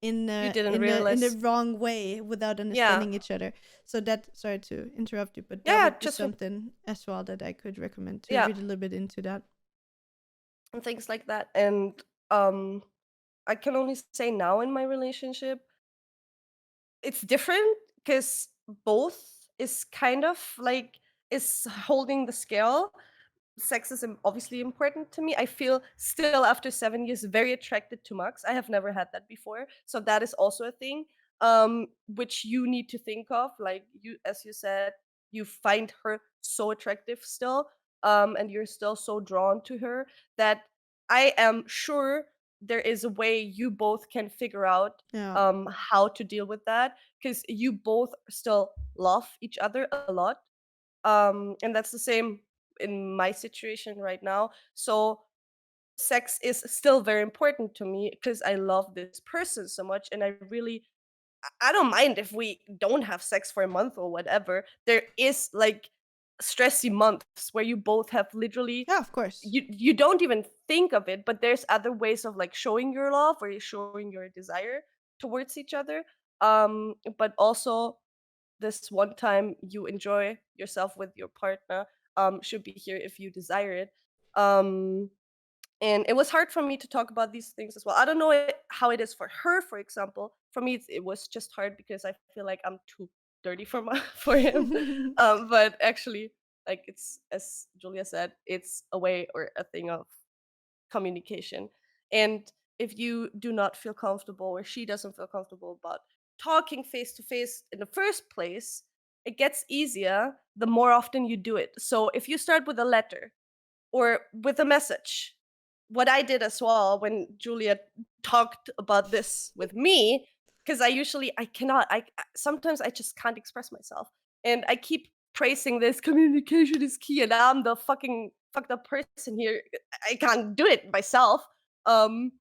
You didn't in the realize. wrong way, without Yeah. understanding each other. So that, sorry to interrupt you, but that Yeah, would be just something as well that I could recommend, to yeah, read a little bit into that. and things like that. And um I can only say now in my relationship, it's different because both is kind of like is holding the scale. Sex is obviously important to me. I feel still after 7 years very attracted to Max. I have never had that before, so that is also a thing, which you need to think of. Like you, as you said, you find her so attractive still, and you're still so drawn to her that I am sure there is a way you both can figure out Yeah. how to deal with that, because you both still love each other a lot, and that's the same in my situation right now. So sex is still very important to me because I love this person so much, and I really, I don't mind if we don't have sex for a month or whatever. There is like stressy months where you both have literally, Yeah, of course. you don't even think of it, but there's other ways of like showing your love or you're showing your desire towards each other. But also this one time you enjoy yourself with your partner should be here if you desire it. Um and it was hard for me to talk about these things as well. I don't know how it is for her, for example. For me, it was just hard because I feel like I'm too dirty for my for him. But actually, like, it's, as Julia said, it's a way or a thing of communication. And if you do not feel comfortable, or she doesn't feel comfortable about talking face to face in the first place, it gets easier the more often you do it. So if you start with a letter or with a message, what I did as well when Julia talked about this with me, because I cannot, sometimes I just can't express myself. And I keep praising this communication is key, and I'm the fucking fucked up person here. I can't do it myself. Um,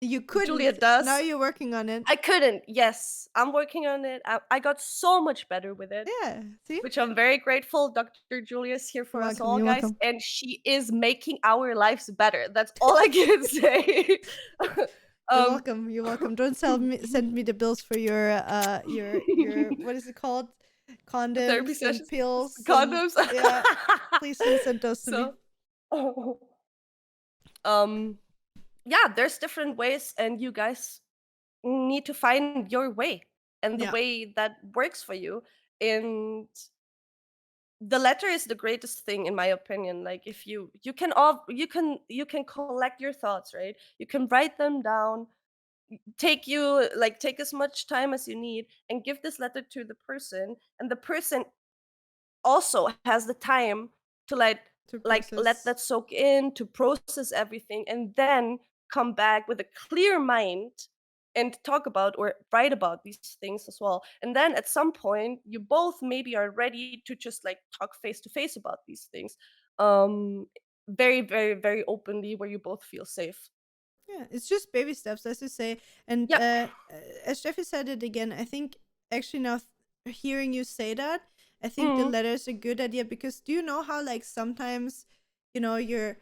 You Julia couldn't. Now does. you're working on it. I couldn't. Yes, I'm working on it. I got so much better with it, Yeah. See? which I'm very grateful. Dr. Julia's here You're for us welcome. all, You're guys, welcome. and she is making our lives better. That's all I can say. You're um, welcome. You're welcome. Don't send me the bills for your what is it called? therapy Condoms and sessions, pills and condoms. yeah. Please don't send those to me. So, um, yeah, there's different ways, and you guys need to find your way and the Yeah. way that works for you. And the letter is the greatest thing in my opinion. Like, if you can all you can collect your thoughts, right? You can write them down, take as much time as you need, and give this letter to the person, and the person also has the time to To let process. that soak in, to process everything, and then come back with a clear mind and talk about or write about these things as well. And then at some point you both maybe are ready to just like talk face to face about these things, um very, very, very openly, where you both feel safe. Yeah, it's just baby steps, as you say. And Yep. as Jeffy said it again, I think actually now hearing you say that, I think the Mm. letter is a good idea, because do you know how like sometimes, you're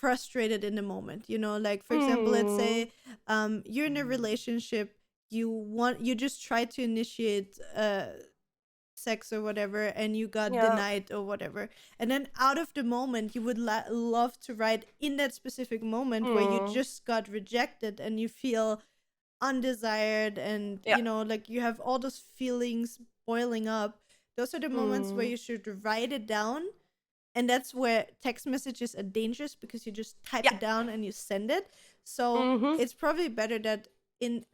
frustrated in the moment, like for example, let's Mm. say you're in a relationship, you just try to initiate sex or whatever, and you got Yeah. denied or whatever, and then out of the moment you would love to write in that specific moment where you just got rejected and you feel undesired, and Yeah. like you have all those feelings boiling up. Those are the moments where you should write it down, and that's where text messages are dangerous, because you just type Yeah. it down and you send it. So it's probably better that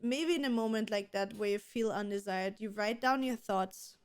maybe in a moment like that where you feel undesired, you write down your thoughts,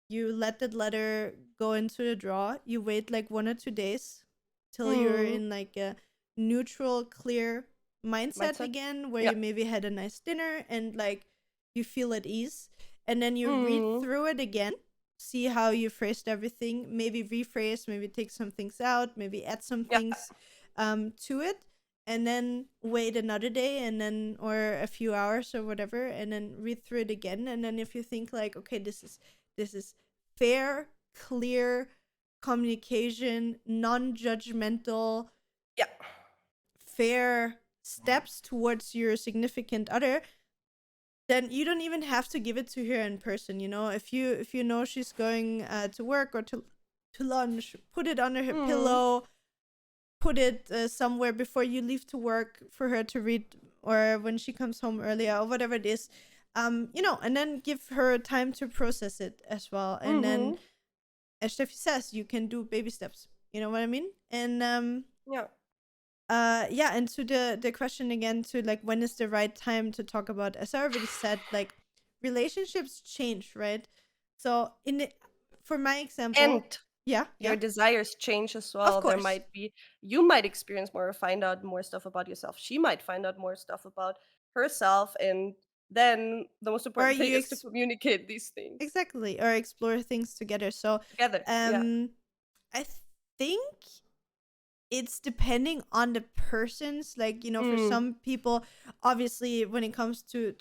you let that letter go into the drawer, you wait like 1 or 2 days till you're in like a neutral, clear mindset again, where Yeah. you maybe had a nice dinner and like you feel at ease, and then you read through it again, see how you phrased everything, maybe rephrase, maybe take some things out, maybe add some things to it, and then wait another day, and then or a few hours or whatever, and then read through it again. And then if you think like, okay, this is fair, clear communication, non-judgmental, Yeah. fair steps towards your significant other, then you don't even have to give it to her in person. If you know she's going to work or to lunch, put it under her pillow, put it somewhere before you leave to work for her to read, or when she comes home earlier, or whatever it is. And then give her time to process it as well. And then, as Steffi says, you can do baby steps. You know what I mean? And and to the question again, to like, when is the right time to talk about, as I already said, like, relationships change, right? So for my example, And your your desires change as well. Of course. You might experience more, find out more stuff about yourself. She might find out more stuff about herself, and then the most important thing is to communicate these things. Exactly, or explore things together. So Together. I think it's depending on the persons, like, for some people, obviously, when it comes to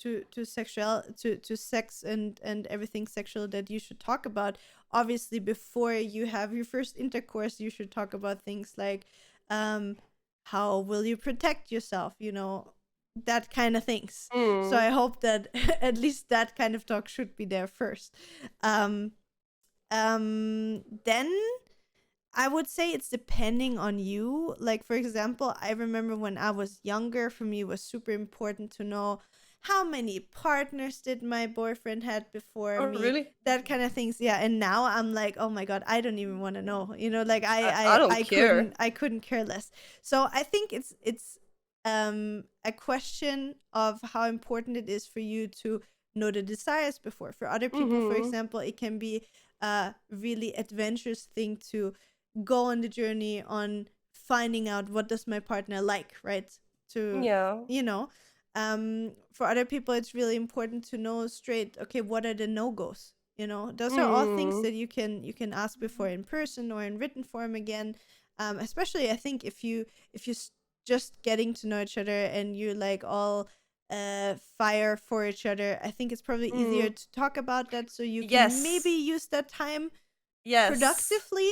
sex and everything sexual that you should talk about, obviously before you have your first intercourse, you should talk about things like how will you protect yourself, that kind of things. So I hope that at least that kind of talk should be there first. Then I would say it's depending on you. Like, for example, I remember when I was younger, for me, it was super important to know how many partners did my boyfriend had before me. Really? That kind of things. Yeah. And now I'm like, oh my God, I don't even want to know. Like I don't care. I couldn't care less. So I think it's a question of how important it is for you to know the desires before. For other people, for example, it can be a really adventurous thing to go on the journey on finding out what does my partner like, right? For other people, it's really important to know straight, okay, what are the no-goes? Those are all things that you can ask before in person or in written form again. Especially, I think if you just getting to know each other and you're like all fire for each other, I think it's probably easier to talk about that, so you can maybe use that time productively.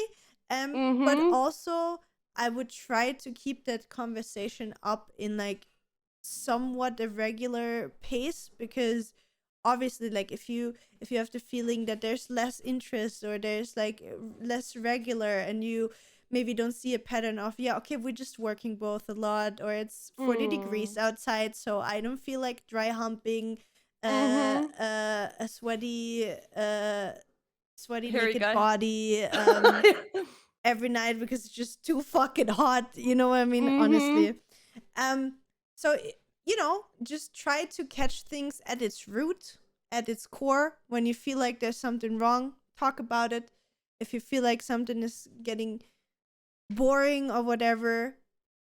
But also, I would try to keep that conversation up in like somewhat a regular pace, because obviously, like, if you have the feeling that there's less interest, or there's like less regular, and you maybe don't see a pattern of, okay, we're just working both a lot, or it's 40 degrees outside, so I don't feel like dry humping a sweaty Hairy naked guy. body every night because it's just too fucking hot. You know what I mean? Honestly. So, just try to catch things at its root, at its core. When you feel like there's something wrong, talk about it. If you feel like something is getting boring or whatever,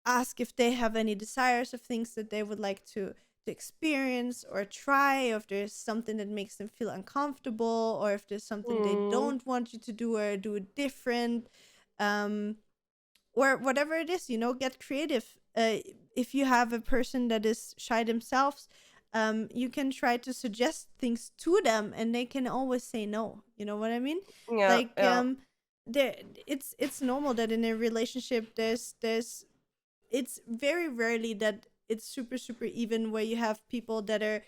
ask if they have any desires of things that they would like to experience or try, or if there's something that makes them feel uncomfortable, or if there's something they don't want you to do, or do it different, or whatever it is. Get creative. If you have a person that is shy themselves, you can try to suggest things to them, and they can always say no. You know what I mean? It's normal that in a relationship there's it's very rarely that it's super super even, where you have people that are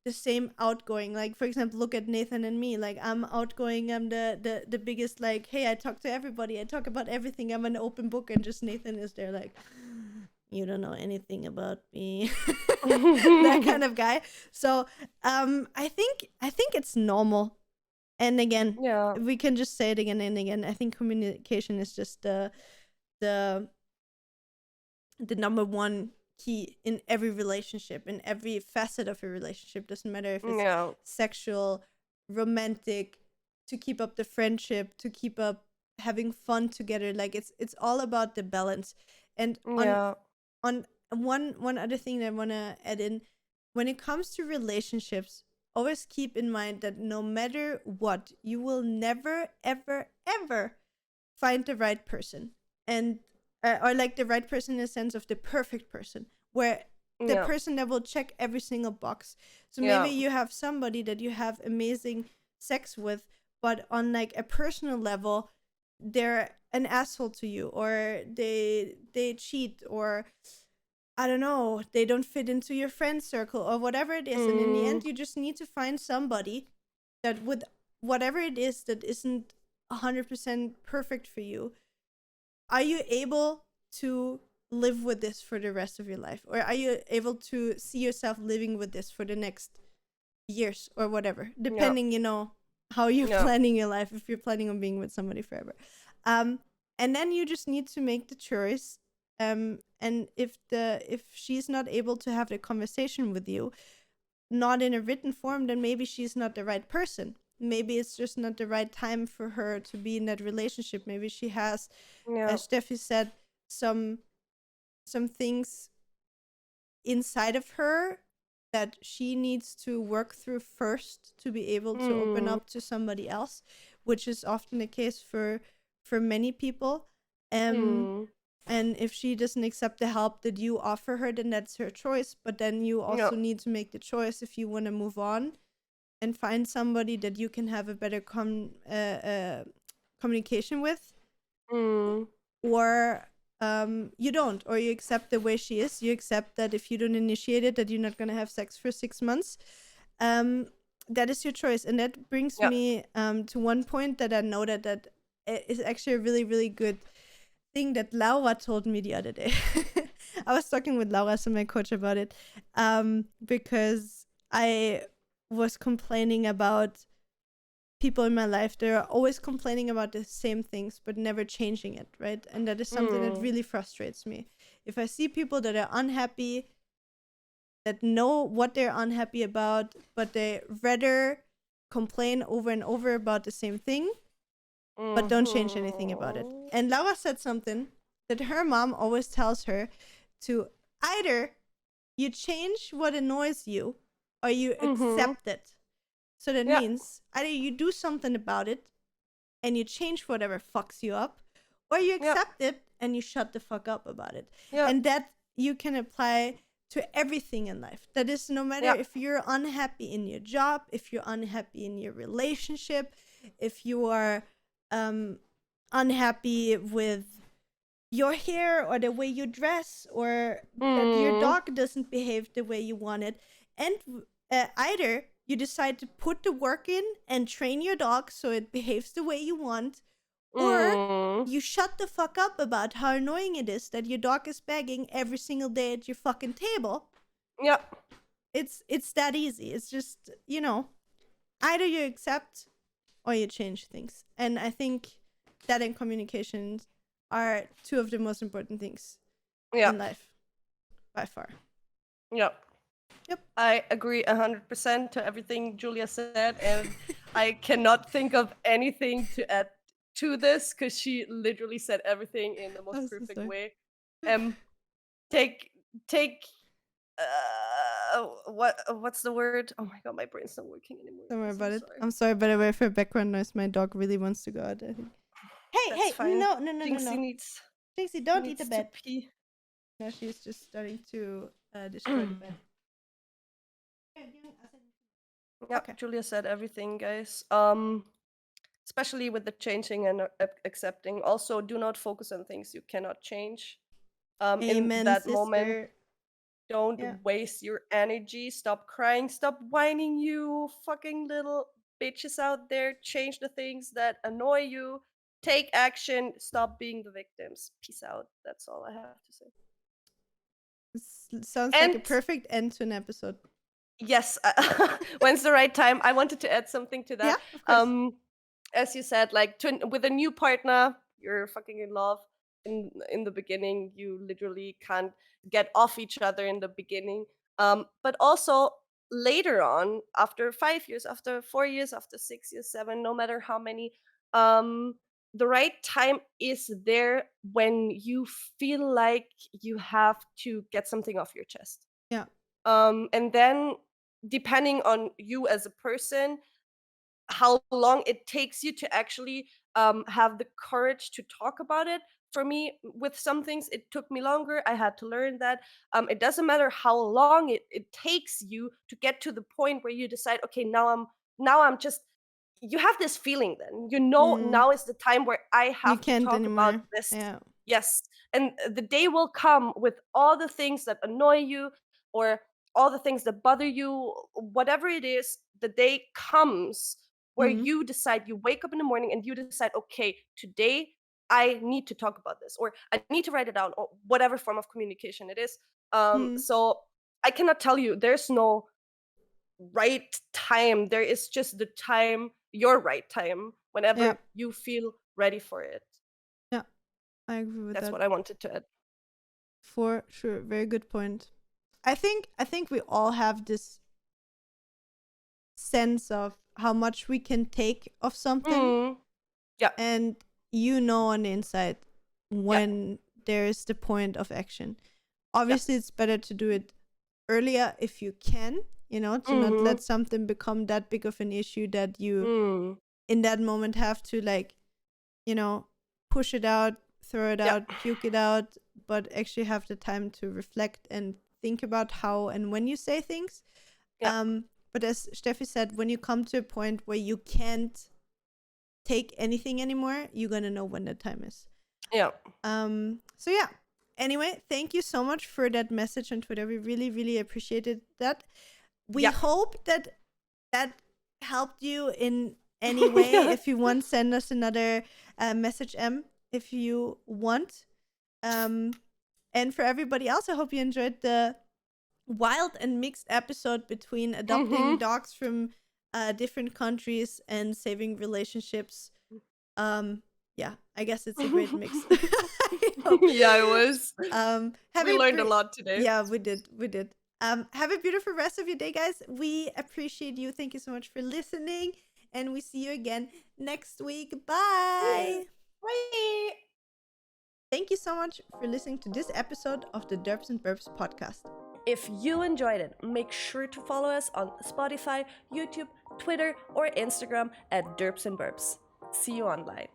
the same outgoing. Like, for example, look at Nathan and me. Like, I'm outgoing. I'm the biggest, like, hey, I talk to everybody. I talk about everything. I'm an open book. And just Nathan is there like, you don't know anything about me. That kind of guy. So I think it's normal. And again, Yeah. we can just say it again and again. I think communication is just the number one key in every relationship, in every facet of a relationship. Doesn't matter if it's Yeah. sexual, romantic, to keep up the friendship, to keep up having fun together. Like, it's all about the balance. And Yeah. on one other thing that I want to add in, when it comes to relationships, always keep in mind that no matter what, you will never ever ever find the right person. And or like the right person in the sense of the perfect person, where the Yeah. person that will check every single box. So Yeah. maybe you have somebody that you have amazing sex with, but on like a personal level, they're an asshole to you, or they cheat, or I don't know, they don't fit into your friend circle, or whatever it is. And in the end, you just need to find somebody that, with whatever it is that isn't 100% perfect for you, are you able to live with this for the rest of your life? Or are you able to see yourself living with this for the next years or whatever? Depending, how you're planning your life, if you're planning on being with somebody forever. And then you just need to make the choice. And if she's not able to have the conversation with you, not in a written form, then maybe she's not the right person. Maybe it's just not the right time for her to be in that relationship. Maybe she has, as Steffi said, some things inside of her that she needs to work through first to be able to open up to somebody else, which is often the case for many people. And if she doesn't accept the help that you offer her, then that's her choice. But then you also need to make the choice if you want to move on and find somebody that you can have a better communication with, or you don't, or you accept the way she is. You accept that if you don't initiate it, that you're not going to have sex for 6 months. That is your choice. And that brings me to one point that I know that is actually a really, really good thing that Laura told me the other day. I was talking with Laura, so my coach, about it, because I was complaining about people in my life. They're always complaining about the same things but never changing it, right? And that is something that really frustrates me. If I see people that are unhappy, that know what they're unhappy about, but they rather complain over and over about the same thing, but don't change anything about it. And Laura said something that her mom always tells her to either you change what annoys you or you accept it. So that means either you do something about it and you change whatever fucks you up, or you accept it and you shut the fuck up about it. And that you can apply to everything in life. That is, no matter if you're unhappy in your job, if you're unhappy in your relationship, if you are unhappy with your hair or the way you dress, or that your dog doesn't behave the way you want it. And either you decide to put the work in and train your dog so it behaves the way you want, or you shut the fuck up about how annoying it is that your dog is begging every single day at your fucking table. It's that easy. It's just, either you accept or you change things. And I think that and communication are two of the most important things in life, by far. Yep. I agree 100% to everything Julia said, and I cannot think of anything to add to this because she literally said everything in the most perfect way. Take what's the word? Oh my god, my brain's not working anymore. Don't worry about it. I'm sorry, by the way, for background noise, my dog really wants to go out, I think. Hey, fine. no. Jinxie needs. Jinxie, don't eat the to bed. pee. No, she's just starting to destroy the bed. Okay. Julia said everything, guys. Especially with the changing and accepting. Also, do not focus on things you cannot change. Amen, in that sister. moment, Don't Yeah. waste your energy. Stop crying. Stop whining, you fucking little bitches out there. Change the things that annoy you. Take action. Stop being the victims. Peace out. That's all I have to say. Sounds like a And perfect end to an episode. yes, when's the right time? I wanted to add something to Yeah, that. of course. As you said, like with a new partner, you're fucking in love. In the beginning, you literally can't get off each other in the beginning. But also later on, after 5 years, after 4 years, after 6 years, seven, no matter how many, the right time is there when you feel like you have to get something off your chest. Yeah. And then depending on you as a person, how long it takes you to actually have the courage to talk about it. For me, with some things, it took me longer. I had to learn that. It doesn't matter how long it takes you to get to the point where you decide, okay, now I'm just, you have this feeling then, Mm, now is the time where I you have to can't talk about anymore. this. Yeah. Yes. And the day will come with all the things that annoy you, or all the things that bother you, whatever it is, the day comes where Mm, you decide, you wake up in the morning and you decide, okay, today I need to talk about this, or I need to write it down, or whatever form of communication it is. mm, So I cannot tell you, there's no right time. There is just the time, your right time, yeah. whenever you feel ready for it. Yeah. I agree with That's that. what I wanted to add. For sure. Very good point. I think we all have this sense of how much we can take of something, Mm, yeah, and on the inside yeah, when there is the point of action. yeah. Obviously, it's better to do it earlier if you can, to not Mm-hmm. let something become that big of an issue that you Mm, in that moment have to, like, you know, push it out, throw it yeah, out, puke it out, but actually have the time to reflect and think about how and when you say things. yeah, But as Steffi said, when you come to a point where you can't take anything anymore, you're gonna know when the time is. yeah, So yeah. Anyway, thank you so much for that message on Twitter. We really, really appreciated that. We yeah. hope that helped you in any way. Yeah. If you want, send us another message, if you want. And for everybody else, I hope you enjoyed the wild and mixed episode between adopting Mm-hmm. dogs from different countries and saving relationships. Yeah, I guess it's a great mix. I hope. Yeah, it was. Have We a learned a lot today. Yeah, we did. Have a beautiful rest of your day, guys. We appreciate you. Thank you so much for listening, and we see you again next week. Bye. Bye. Thank you so much for listening to this episode of the Derps and Burps podcast. If you enjoyed it, make sure to follow us on Spotify, YouTube, Twitter, or Instagram at derps'nburps. See you online.